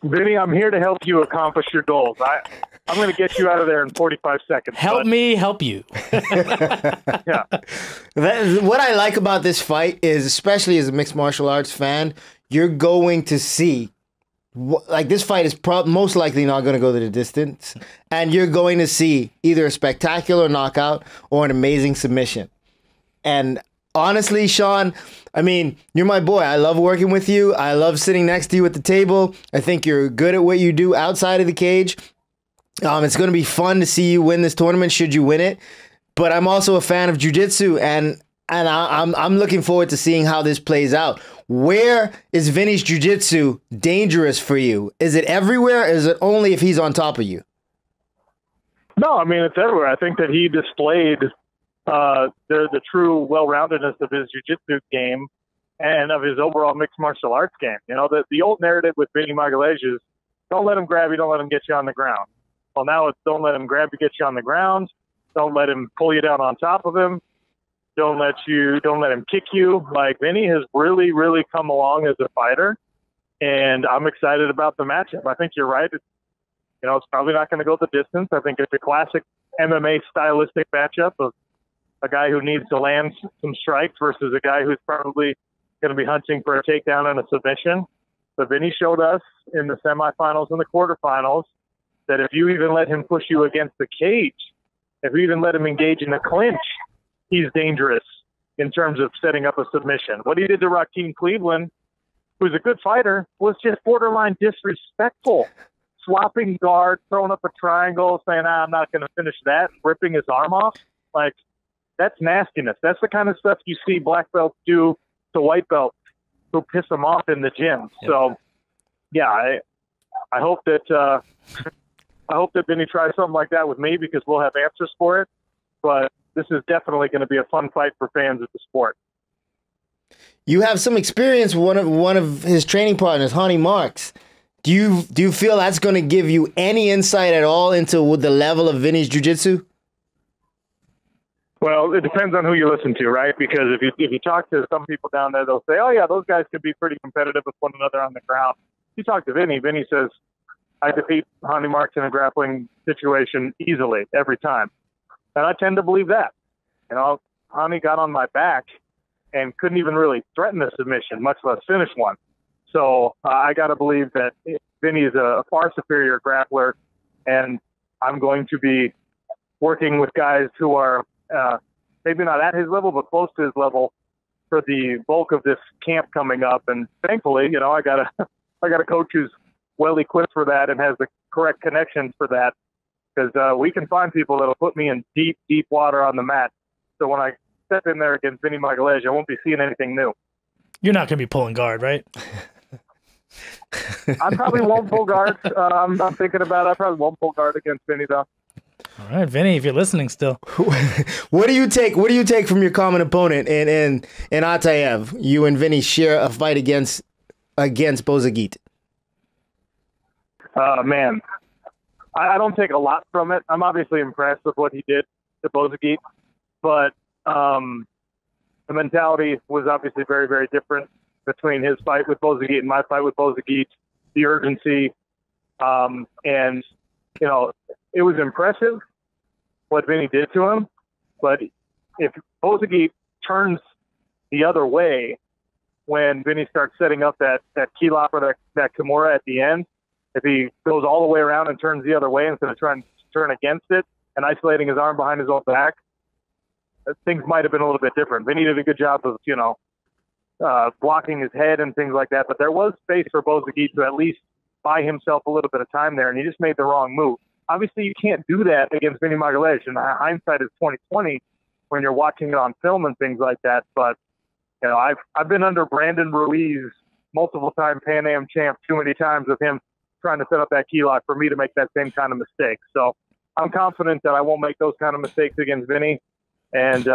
Vinny, I'm here to help you accomplish your goals. I'm going to get you out of there in 45 seconds. Help me help you. Yeah. What I like about this fight is, especially as a mixed martial arts fan, you're going to see, like, this fight is most likely not going to go to the distance, and you're going to see either a spectacular knockout or an amazing submission. And honestly, Sean, I mean, you're my boy. I love working with you. I love sitting next to you at the table. I think you're good at what you do outside of the cage. It's going to be fun to see you win this tournament should you win it. But I'm also a fan of jiu-jitsu, and I'm looking forward to seeing how this plays out. Where is Vinny's jiu-jitsu dangerous for you? Is it everywhere, or is it only if he's on top of you? No, I mean, it's everywhere. I think that he displayed the true well-roundedness of his jiu-jitsu game and of his overall mixed martial arts game. You know, the old narrative with Vinny Magalhaes is don't let him grab you, don't let him get you on the ground. Well, now it's don't let him grab you, get you on the ground. Don't let him pull you down on top of him. Don't let him kick you. Like, Vinny has really, really come along as a fighter, and I'm excited about the matchup. I think you're right. It's probably not going to go the distance. I think it's a classic MMA stylistic matchup of a guy who needs to land some strikes versus a guy who's probably going to be hunting for a takedown and a submission. But Vinny showed us in the semifinals and the quarterfinals that if you even let him push you against the cage, if you even let him engage in a clinch, he's dangerous in terms of setting up a submission. What he did to Rakeem Cleveland, who's a good fighter, was just borderline disrespectful. Swapping guard, throwing up a triangle, saying, I'm not going to finish that, ripping his arm off. Like, that's nastiness. That's the kind of stuff you see black belts do to white belts who piss them off in the gym. Yeah. So, yeah, I hope that Vinny tries something like that with me, because we'll have answers for it. But this is definitely going to be a fun fight for fans of the sport. You have some experience with one of his training partners, Honey Marks. Do you feel that's going to give you any insight at all into the level of Vinny's jiu-jitsu? Well, it depends on who you listen to, right? Because if you talk to some people down there, they'll say, oh, yeah, those guys could be pretty competitive with one another on the ground. If you talk to Vinny says, I defeat Honey Marks in a grappling situation easily every time. And I tend to believe that. Honey got on my back and couldn't even really threaten a submission, much less finish one. So I got to believe that Vinny is a far superior grappler, and I'm going to be working with guys who are maybe not at his level, but close to his level for the bulk of this camp coming up. And thankfully, I got a coach who's well equipped for that and has the correct connections for that, because we can find people that'll put me in deep, deep water on the mat. So when I step in there against Vinny Magalhaes, I won't be seeing anything new. You're not going to be pulling guard, right? I probably won't pull guard. I'm thinking about it. I probably won't pull guard against Vinny, though. All right, Vinny, if you're listening still. What do you take from your common opponent in Ataev? You and Vinny share a fight against Bozagit. Man, I don't take a lot from it. I'm obviously impressed with what he did to Bozagit, but the mentality was obviously very, very different. between his fight with Bozagit and my fight with Bozagit, the urgency. And, you know, it was impressive what Vinny did to him. But if Bozagit turns the other way when Vinny starts setting up that key lock or that Kimura at the end, if he goes all the way around and turns the other way instead of trying to turn against it and isolating his arm behind his own back, things might have been a little bit different. Vinny did a good job of, you know, blocking his head and things like that. But there was space for Bozagit to at least buy himself a little bit of time there, and he just made the wrong move. Obviously, you can't do that against Vinny Magalhaes, and hindsight is 20/20 when you're watching it on film and things like that. But you know, I've been under Brandon Ruiz, multiple-time Pan Am champ, too many times with him trying to set up that key lock for me to make that same kind of mistake. So I'm confident that I won't make those kind of mistakes against Vinny, and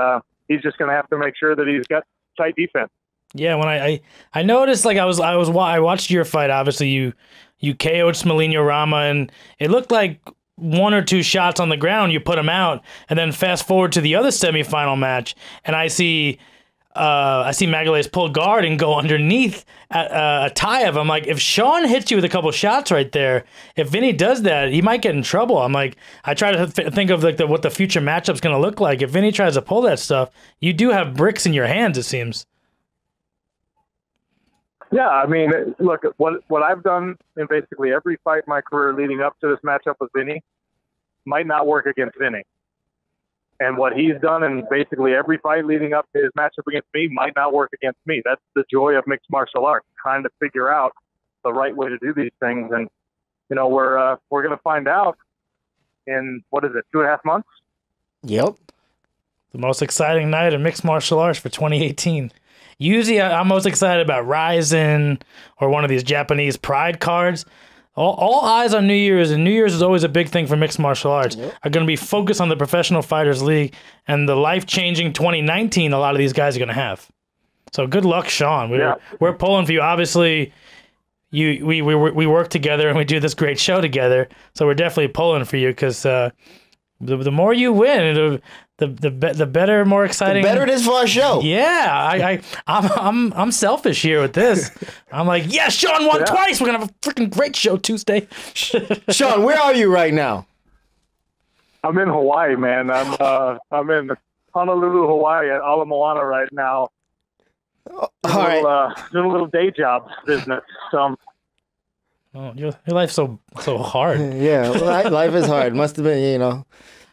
he's just going to have to make sure that he's got tight defense. Yeah, when I noticed, like I watched your fight. Obviously, you KO'd Smolinho Rama, and it looked like one or two shots on the ground, you put him out, and then fast forward to the other semifinal match, and I see Magalhaes pull guard and go underneath a tie of him. Like, if Sean hits you with a couple shots right there, if Vinny does that, he might get in trouble. I'm like, I try to think of like what the future matchup's going to look like. If Vinny tries to pull that stuff, you do have bricks in your hands, it seems. Yeah, I mean, look, what I've done in basically every fight in my career leading up to this matchup with Vinny might not work against Vinny. And what he's done in basically every fight leading up to his matchup against me might not work against me. That's the joy of mixed martial arts, trying to figure out the right way to do these things. And, you know, we're going to find out in, 2.5 months? Yep. The most exciting night in mixed martial arts for 2018. Usually I'm most excited about Ryzen or one of these Japanese Pride cards. All eyes on New Year's, and New Year's is always a big thing for mixed martial arts, are going to be focused on the Professional Fighters League and the life-changing 2019 a lot of these guys are going to have. So good luck, Sean. We're pulling for you. Obviously, we work together and we do this great show together, so we're definitely pulling for you because the more you win, the better, more exciting. The better it is for our show. Yeah, I'm selfish here with this. I'm like, yes, Sean won twice. We're gonna have a freaking great show Tuesday. Sean, where are you right now? I'm in Hawaii, man. I'm in Honolulu, Hawaii, at Ala Moana right now. All right, doing a little day job business. So. Oh, your life's so hard. Yeah, life is hard. Must have been, you know.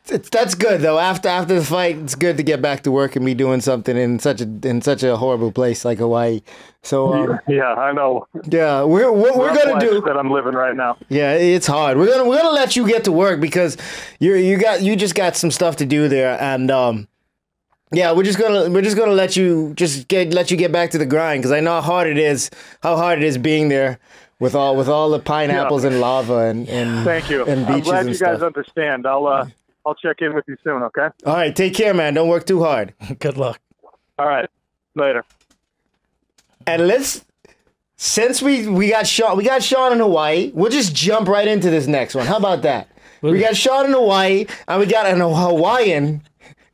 That's good though. After the fight, it's good to get back to work and be doing something in such a horrible place like Hawaii. So yeah, I know. Yeah, we're gonna do that. I'm living right now. Yeah, it's hard. We're gonna let you get to work because you just got some stuff to do there, and yeah, we're just gonna let you get back to the grind because I know how hard it is being there. With all the pineapples and lava and thank you. And beaches. I'm glad you guys stuff. understand. I'll check in with you soon, okay? All right, take care, man. Don't work too hard. Good luck. All right, later. And since we got Sean in Hawaii, we'll just jump right into this next one. How about that? We got Sean in Hawaii, and we got an Hawaiian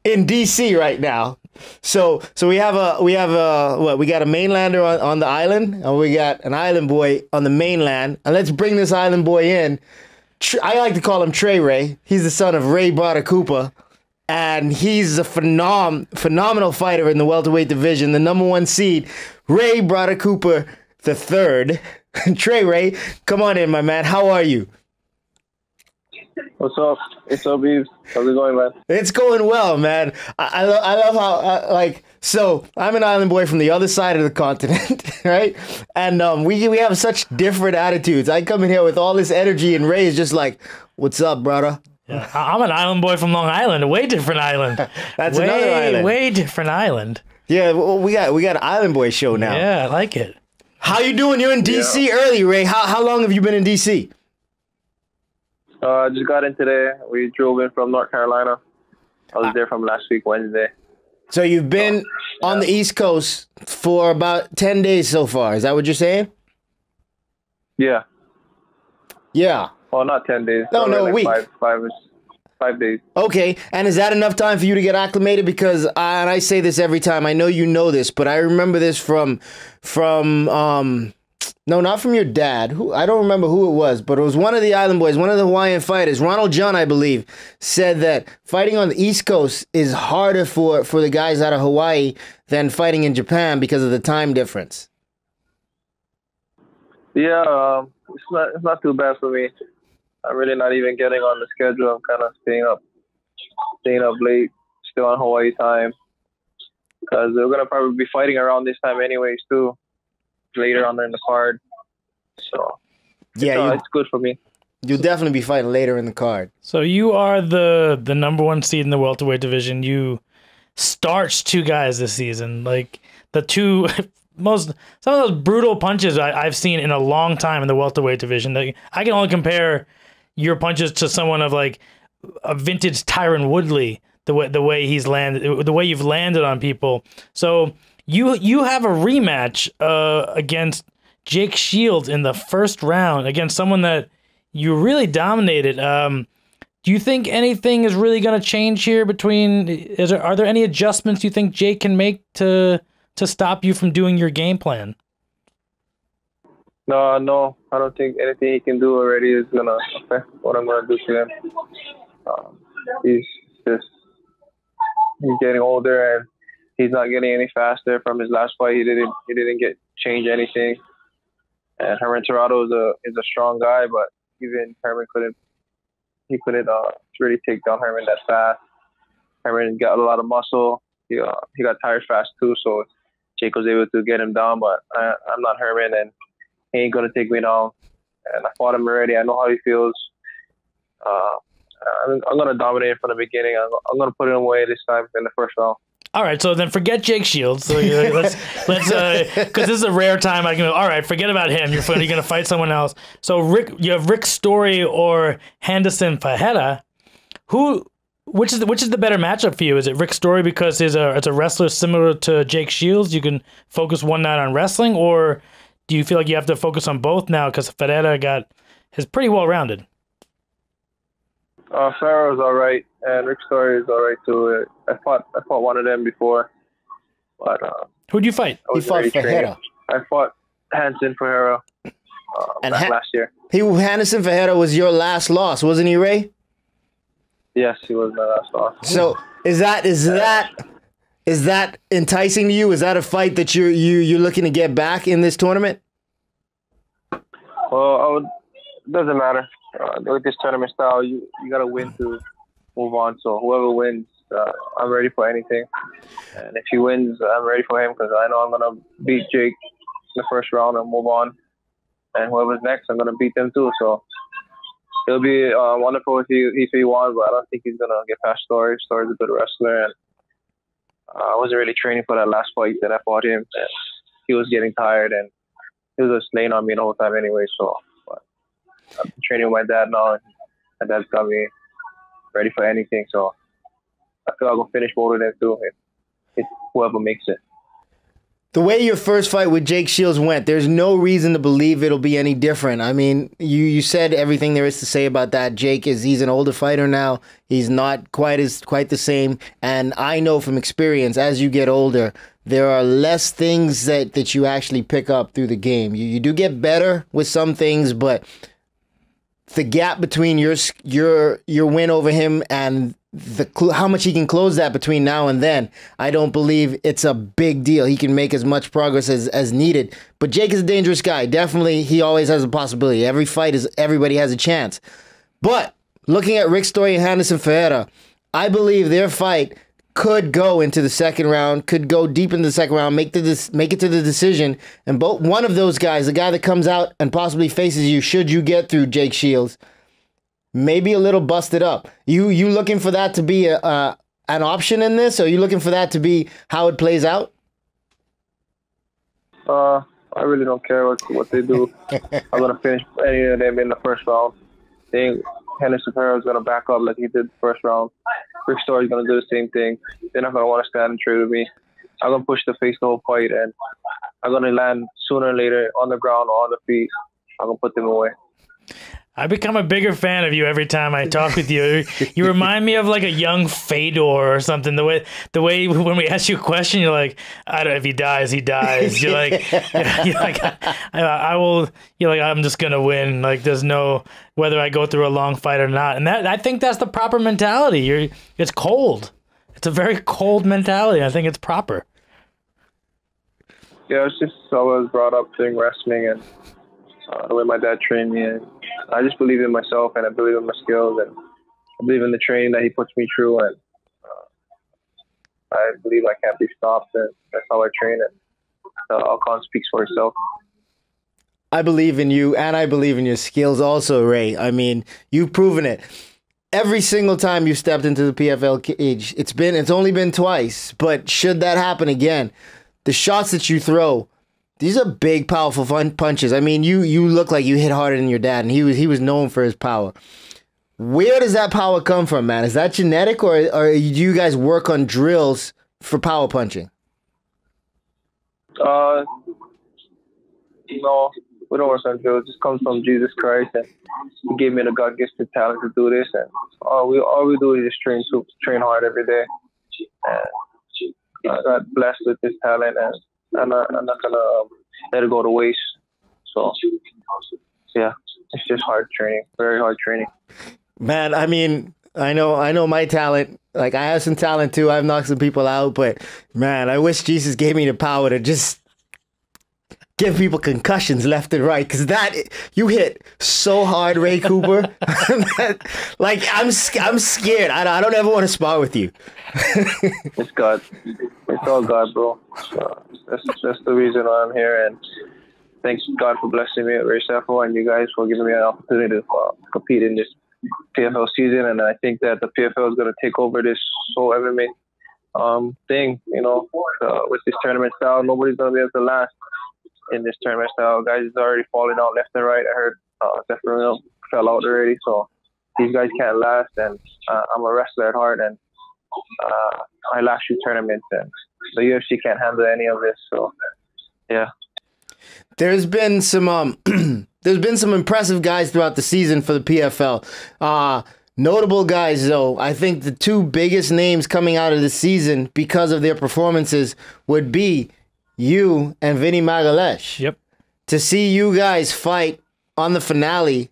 in DC right now. So we have a mainlander on the island, and we got an island boy on the mainland. And let's bring this island boy in. I like to call him Trey Ray. He's the son of Ray Brada Cooper, and he's a phenomenal fighter in the welterweight division, the #1 seed, Ray Brada Cooper III. Trey Ray, come on in, my man. How are you? What's up? What's up, Yves? How's it going, man? It's going well, man. I love how so I'm an island boy from the other side of the continent, right? And we have such different attitudes. I come in here with all this energy, and Ray is just like, "What's up, brother?" Yeah, I'm an island boy from Long Island, a way different island. That's another island. Way different island. Yeah, well, we got an island boy show now. Yeah, I like it. How you doing? You're in DC early, Ray. How long have you been in DC? Just got in today. We drove in from North Carolina. I was there from last week, Wednesday. So you've been on the East Coast for about 10 days so far. Is that what you're saying? Yeah. Yeah. Well, not 10 days. No, a week. Five. 5 days. Okay, and is that enough time for you to get acclimated? Because and I say this every time. I know you know this, but I remember this from no, not from your dad. Who I don't remember who it was, but it was one of the Island Boys, one of the Hawaiian fighters. Ronald John, I believe, said that fighting on the East Coast is harder for the guys out of Hawaii than fighting in Japan because of the time difference. Yeah, it's not too bad for me. I'm really not even getting on the schedule. I'm kind of staying up late, still on Hawaii time, because we're gonna probably be fighting around this time anyways too, later on in the card. So yeah, it's good for me. You'll definitely be fighting later in the card. So you are the number 1 seed in the welterweight division. You starched 2 guys this season, like the 2 some of those brutal punches I've seen in a long time in the welterweight division. I can only compare your punches to someone of like a vintage Tyron Woodley, the way he's landed, the way you've landed on people. So you have a rematch against Jake Shields in the first round against someone that you really dominated. Do you think anything is really going to change here are there any adjustments you think Jake can make to stop you from doing your game plan? No, I don't think anything he can do already is gonna affect what I'm gonna do to him. He's getting older and he's not getting any faster. From his last fight, he didn't change anything. And Herman Torrado is a strong guy, but even Herman couldn't really take down Herman that fast. Herman got a lot of muscle. He got tired fast too, so Jake was able to get him down. But I'm not Herman, and he ain't gonna take me down. And I fought him already. I know how he feels. I'm gonna dominate him from the beginning. I'm gonna put him away this time in the first round. All right, so then forget Jake Shields. So let's because this is a rare time I can go, all right, forget about him. You're going to fight someone else. So you have Rick Story or Henderson Fajeda. Which is the better matchup for you? Is it Rick Story because it's a wrestler similar to Jake Shields? You can focus one night on wrestling, or do you feel like you have to focus on both now because Fajeda is pretty well rounded? Farrell's all right, and Rick Story is all right too. I fought one of them before, but who'd you fight? He fought Fajeda. I fought Hanson Ferreira last year. Hanson Fajeda was your last loss, wasn't he, Ray? Yes, he was my last loss. So is that enticing to you? Is that a fight that you're looking to get back in this tournament? Well, it doesn't matter. With this tournament style, you got to win to move on. So whoever wins, I'm ready for anything. And if he wins, I'm ready for him because I know I'm going to beat Jake in the first round and move on. And whoever's next, I'm going to beat them too. So it'll be wonderful if he won, but I don't think he's going to get past Story. Story's a good wrestler. And I wasn't really training for that last fight that I fought him. And he was getting tired and he was just laying on me the whole time anyway. So I'm training with my dad now, and my dad's got me ready for anything. So I feel I'm going to finish both of them too, if whoever makes it. The way your first fight with Jake Shields went, there's no reason to believe it'll be any different. I mean, you said everything there is to say about that. Jake he's an older fighter now. He's not quite the same. And I know from experience, as you get older, there are less things that you actually pick up through the game. You do get better with some things, but the gap between your win over him and how much he can close that between now and then, I don't believe it's a big deal. He can make as much progress as needed. But Jake is a dangerous guy. Definitely, he always has a possibility. Every fight everybody has a chance. But looking at Rick Story and Henderson Fajeda, I believe their fight could go into the second round, could go deep into the second round, make it to the decision, and one of those guys, the guy that comes out and possibly faces you, should you get through Jake Shields, maybe a little busted up. You looking for that to be an option in this, or are you looking for that to be how it plays out? I really don't care what they do. I'm gonna finish any of them in the first round. I think Henderson Ferreira is gonna back up like he did the first round. Rick Story is going to do the same thing. They're not going to want to stand and trade with me. I'm going to push the face the whole fight, and I'm going to land sooner or later on the ground or on the feet. I'm going to put them away. I become a bigger fan of you every time I talk with you. You remind me of like a young Fedor or something. The way when we ask you a question, you're like, I don't know, if he dies, he dies. You're like, I will. You're like, I'm just gonna win. Like, there's no whether I go through a long fight or not. And I think that's the proper mentality. It's cold. It's a very cold mentality. I think it's proper. Yeah, it's just I was brought up doing wrestling and the way my dad trained me, and I just believe in myself and I believe in my skills and I believe in the training that he puts me through, and I believe I can't be stopped, and that's how I train, and the outcome speaks for itself. I believe in you, and I believe in your skills also, Ray. I mean, you've proven it. Every single time you stepped into the PFL cage, it's only been twice, but should that happen again, the shots that you throw, these are big, powerful punches. I mean, you look like you hit harder than your dad, and he was known for his power. Where does that power come from, man? Is that genetic, or do you guys work on drills for power punching? No, we don't work on drills. It just comes from Jesus Christ, and He gave me the God-gifted talent to do this, and all we do is just train hard every day. And I got blessed with this talent, and I'm not gonna let it go to waste. So yeah, it's just hard training, very hard training. Man, I mean, I know my talent. Like, I have some talent too. I've knocked some people out, but man, I wish Jesus gave me the power to just give people concussions left and right, because you hit so hard, Ray Cooper. Like, I'm scared. I don't ever want to spar with you. It's God. It's all God, bro. So that's the reason why I'm here, and thanks God for blessing me at Ray Safo and you guys for giving me an opportunity to compete in this PFL season. And I think that the PFL is going to take over this whole MMA thing. You know, with this tournament style, nobody's going to be able to last in this tournament style. Guys is already falling out left and right. I heard definitely fell out already. So these guys can't last, and I'm a wrestler at heart, and I last shoot tournaments, and the UFC can't handle any of this. So yeah. There's been some impressive guys throughout the season for the PFL. Notable guys, though. I think the two biggest names coming out of the season because of their performances would be you and Vinny Magalhaes. Yep. To see you guys fight on the finale,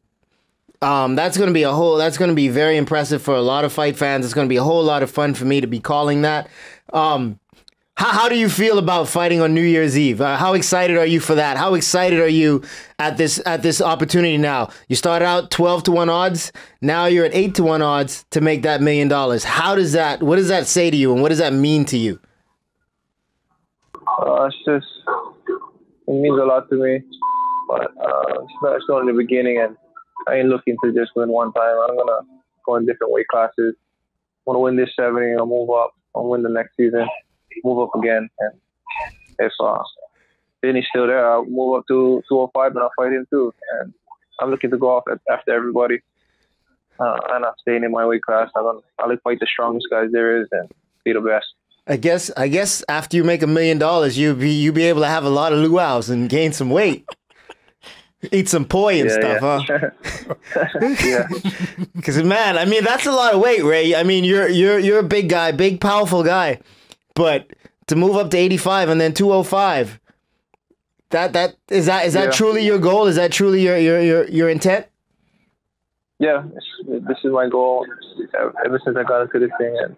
that's going to be very impressive for a lot of fight fans. It's going to be a whole lot of fun for me to be calling that. How do you feel about fighting on New Year's Eve? How excited are you for that? How excited are you at this opportunity now? You started out 12-1 odds. Now you're at 8-1 odds to make that $1 million. What does that say to you, and what does that mean to you? It means a lot to me, but it's still in the beginning, and I ain't looking to just win one time. I'm gonna go in different weight classes. I want to win this 70, I'll move up. I'll win the next season, move up again, and if Vinny's still there, I'll move up to 205 and I'll fight him too. And I'm looking to go off after everybody, and I'm staying in my weight class. I'll fight the strongest guys there is and be the best. I guess after you make $1 million, you'll be able to have a lot of luau's and gain some weight, eat some poi and stuff, huh? Yeah. Because man, I mean, that's a lot of weight, Ray. I mean, you're a big guy, big powerful guy, but to move up to 85 and then 205, is that truly your goal? Is that truly your intent? Yeah, this is my goal ever since I got into this thing, and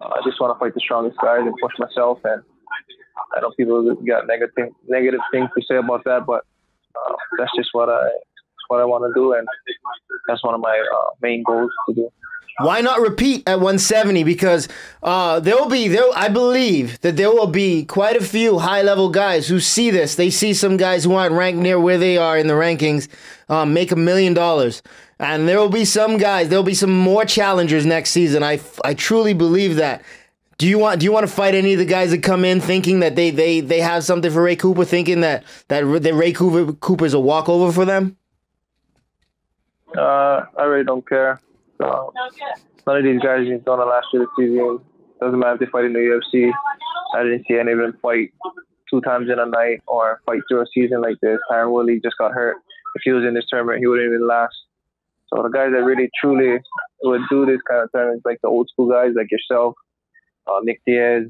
I just want to fight the strongest guys and push myself. And I know people got negative things to say about that, but that's just what I want to do, and that's one of my main goals to do. Why not repeat at 170? Because I believe that there will be quite a few high-level guys who see this. They see some guys who aren't ranked near where they are in the rankings make $1 million. And there will be some guys, there will be some more challengers next season. I truly believe that. Do you want to fight any of the guys that come in thinking that they have something for Ray Cooper, thinking that Ray Cooper's a walkover for them? I really don't care. None of these guys is gonna last year the season. Doesn't matter if they fight in the UFC. I didn't see any of them fight 2 times in a night or fight through a season like this. Tyron Woodley just got hurt. If he was in this tournament, he wouldn't even last. So the guys that really truly would do this kind of tournaments, like the old school guys like yourself, Nick Diaz,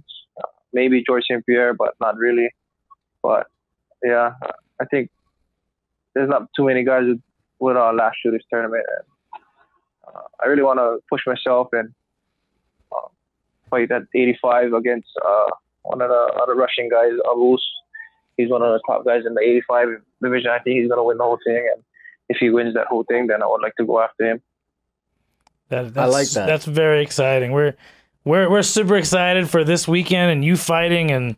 maybe George St. Pierre, but not really. But yeah, I think there's not too many guys who would last through this tournament. And, I really want to push myself and fight at 85 against one of the other Russian guys, Avus. He's one of the top guys in the 85 division. I think he's going to win the whole thing. And if he wins that whole thing, then I would like to go after him. I like that. That's very exciting. We're super excited for this weekend and you fighting and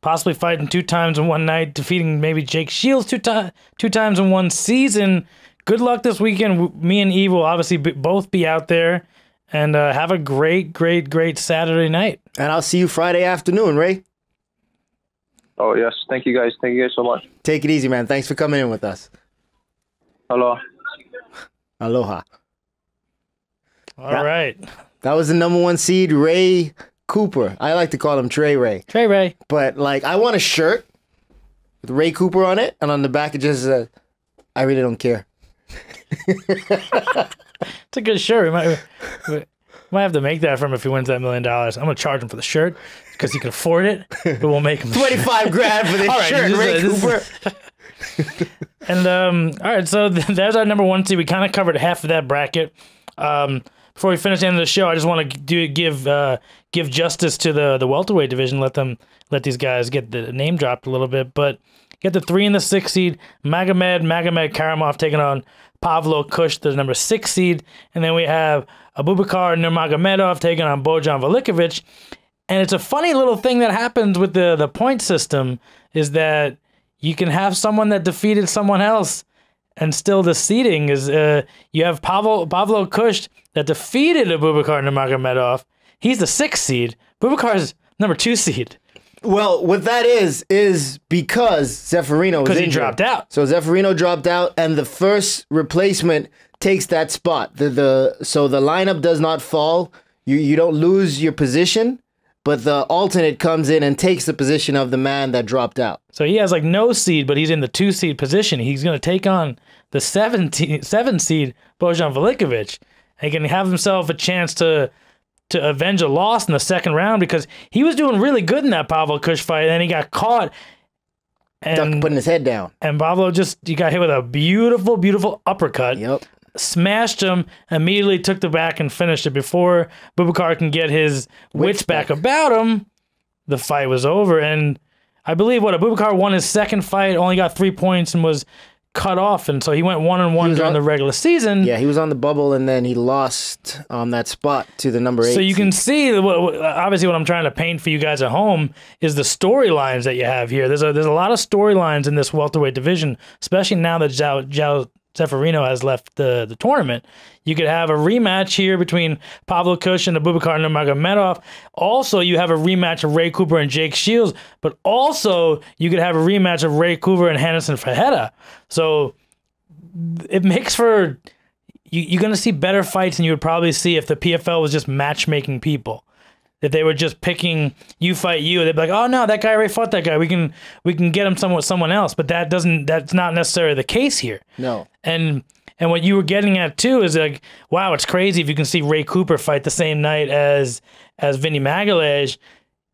possibly fighting 2 times in one night, defeating maybe Jake Shields 2 times in one season. Good luck this weekend. Me and Yves will obviously both be out there, and have a great Saturday night. And I'll see you Friday afternoon, Ray. Oh, yes. Thank you guys. Thank you guys so much. Take it easy, man. Thanks for coming in with us. Hello. Aloha. All right. That was the #1 seed, Ray Cooper. I like to call him Trey Ray. Trey Ray. But, like, I want a shirt with Ray Cooper on it, and on the back it just says, I really don't care. It's a good shirt. We might have to make that for him if he wins that $1 million. I'm going to charge him for the shirt because he can afford it, but we'll make him $25 grand for this shirt, Ray Cooper. And, all right, so there's our #1 seed. We kind of covered half of that bracket. Before we finish the end of the show, I just want to give justice to the welterweight division. Let these guys get the name dropped a little bit. But get the 3 and the 6 seed, Magomed Karamov taking on Pavlo Kush, the #6 seed, and then we have Abubakar Nurmagomedov taking on Bojan Velikovic. And it's a funny little thing that happens with the point system is that you can have someone that defeated someone else. And still the seeding is you have Pavlo Kush that defeated Abubakar Nurmagomedov. He's the 6th seed. Abubakar's #2 seed. Well, what that is because Zeffirino was injured. Because he dropped out. So Zeffirino dropped out, and the first replacement takes that spot. So the lineup does not fall. You don't lose your position, but the alternate comes in and takes the position of the man that dropped out. So he has like no seed, but he's in the 2 seed position. He's going to take on the 7 seed Bojan Velikovic. And he can have himself a chance to avenge a loss in the 2nd round because he was doing really good in that Pavlo Kush fight, and then he got caught. And putting his head down. And Pavlo he got hit with a beautiful uppercut. Yep. Smashed him, immediately took the back and finished it. Before Abubakar can get his wits back about him, the fight was over. And I believe Abubakar won his 2nd fight, only got 3 points and was cut off, and so he went 1-1 during the regular season. Yeah, he was on the bubble, and then he lost on that spot to the #8. So you can see, obviously, what I'm trying to paint for you guys at home is the storylines that you have here. There's a lot of storylines in this welterweight division, especially now that João Zeffirino has left the tournament. You could have a rematch here between Pavlo Kush and Abubakar Nurmagomedov. Also, you have a rematch of Ray Cooper and Jake Shields, but also you could have a rematch of Ray Cooper and Henderson Fajeda. So it makes for you're going to see better fights than you would probably see if the PFL was just matchmaking people. If they were just picking you fight you, they'd be like, oh no, that guy already fought that guy. We can get him someone else. But that's not necessarily the case here. No. And what you were getting at too is like, wow, it's crazy if you can see Ray Cooper fight the same night as Vinny Magalhaes.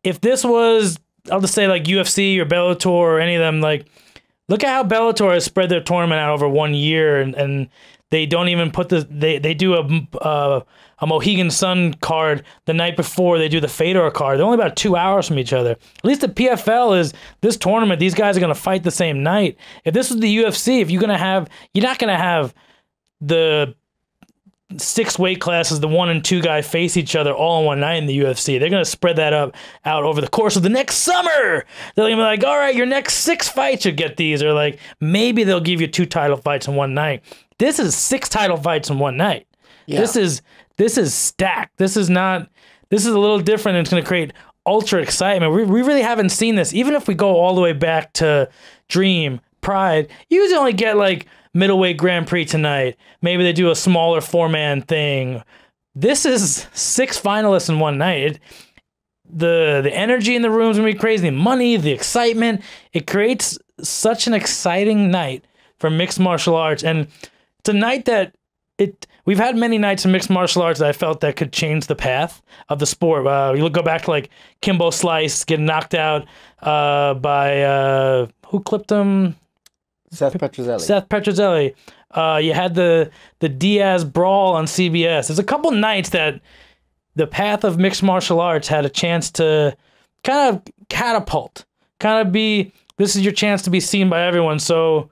If this was, I'll just say like UFC or Bellator or any of them, like look at how Bellator has spread their tournament out over 1 year, and they don't even put they do a Mohegan Sun card the night before they do the Fedor card. They're only about 2 hours from each other. At least the PFL is this tournament. These guys are going to fight the same night. If this was the UFC, you're not going to have the 6 weight classes, the 1 and 2 guy face each other all in one night in the UFC. They're going to spread that out over the course of the next summer. They're going to be like, all right, your next 6 fights you get these, or like maybe they'll give you 2 title fights in one night. This is 6 title fights in one night. Yeah. This is stacked. This is a little different, and it's going to create ultra excitement. We really haven't seen this. Even if we go all the way back to Dream, Pride, you usually only get like middleweight Grand Prix tonight. Maybe they do a smaller 4-man thing. This is 6 finalists in one night. The energy in the room is going to be crazy. The money, the excitement. It creates such an exciting night for mixed martial arts. And it's a night that we've had many nights in mixed martial arts that I felt that could change the path of the sport. You go back to like Kimbo Slice getting knocked out by who clipped him? Seth Petrozelli. Seth Petrozelli. You had the Diaz brawl on CBS. There's a couple nights that the path of mixed martial arts had a chance to kind of catapult, kind of be, this is your chance to be seen by everyone. So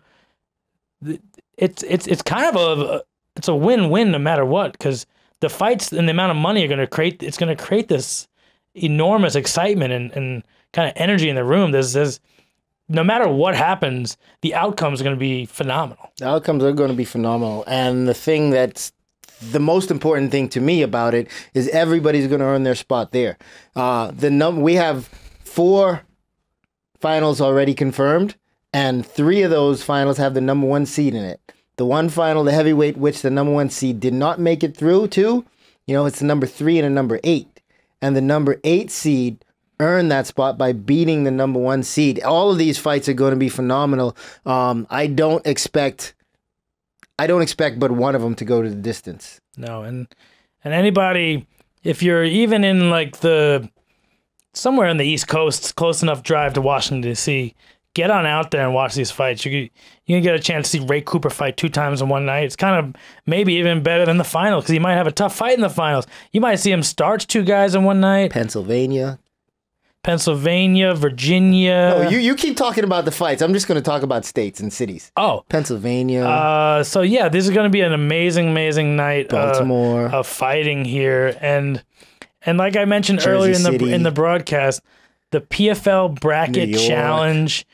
it's kind of it's a win-win no matter what, because the fights and the amount of money are going to create, it's going to create this enormous excitement and kind of energy in the room. There's no matter what happens, the outcomes are going to be phenomenal. The outcomes are going to be phenomenal. And the thing that's the most important thing to me about it is everybody's going to earn their spot there. We have 4 finals already confirmed, and 3 of those finals have the number 1 seed in it. The one final, the heavyweight, which the number 1 seed did not make it through to, it's the number 3 and a number 8. And the number 8 seed earned that spot by beating the number 1 seed. All of these fights are going to be phenomenal. I don't expect but one of them to go to the distance. No, and anybody, if you're even in like somewhere on the East Coast, close enough drive to Washington D.C., get on out there and watch these fights. You can get a chance to see Ray Cooper fight 2 times in one night. It's kind of maybe even better than the finals, because he might have a tough fight in the finals. You might see him starch 2 guys in one night. Pennsylvania, Virginia. No, you keep talking about the fights. I'm just going to talk about states and cities. Oh. Pennsylvania. So yeah, this is going to be an amazing night Baltimore. Of fighting here. And like I mentioned earlier in the broadcast, the PFL Bracket Challenge.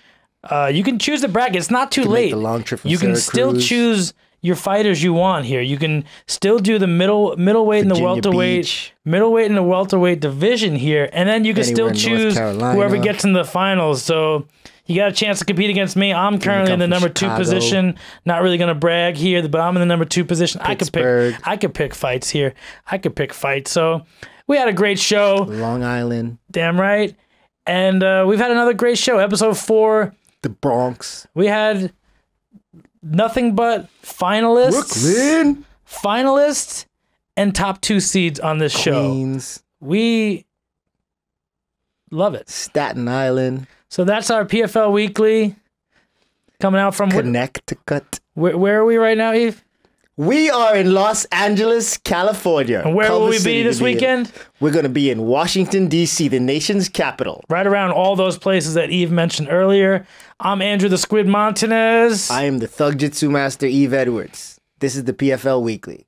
You can choose the bracket. It's not too late. The long trip from you can Syracuse. still choose your fighters you want here. You can still do the middleweight and the welterweight, middleweight and the welterweight division here, and then you can still choose whoever gets in the finals. So you got a chance to compete against me. I'm currently in the number 2 position. Not really gonna brag here, but I'm in the number 2 position. Pittsburgh. I could pick fights here. So we had a great show. Long Island. Damn right. And we've had another great show. Episode 4. The Bronx. We had nothing but finalists, Brooklyn, finalists, and top 2 seeds on this Queens. show. We love it. Staten Island. So that's our PFL Weekly coming out from Connecticut. Where are we right now, Yves? We are in Los Angeles, California. And where will we be this weekend? We're going to be in Washington, D.C., the nation's capital. Right around all those places that Yves mentioned earlier. I'm Andrew the Squid Montanez. I am the Thug Jitsu Master, Yves Edwards. This is the PFL Weekly.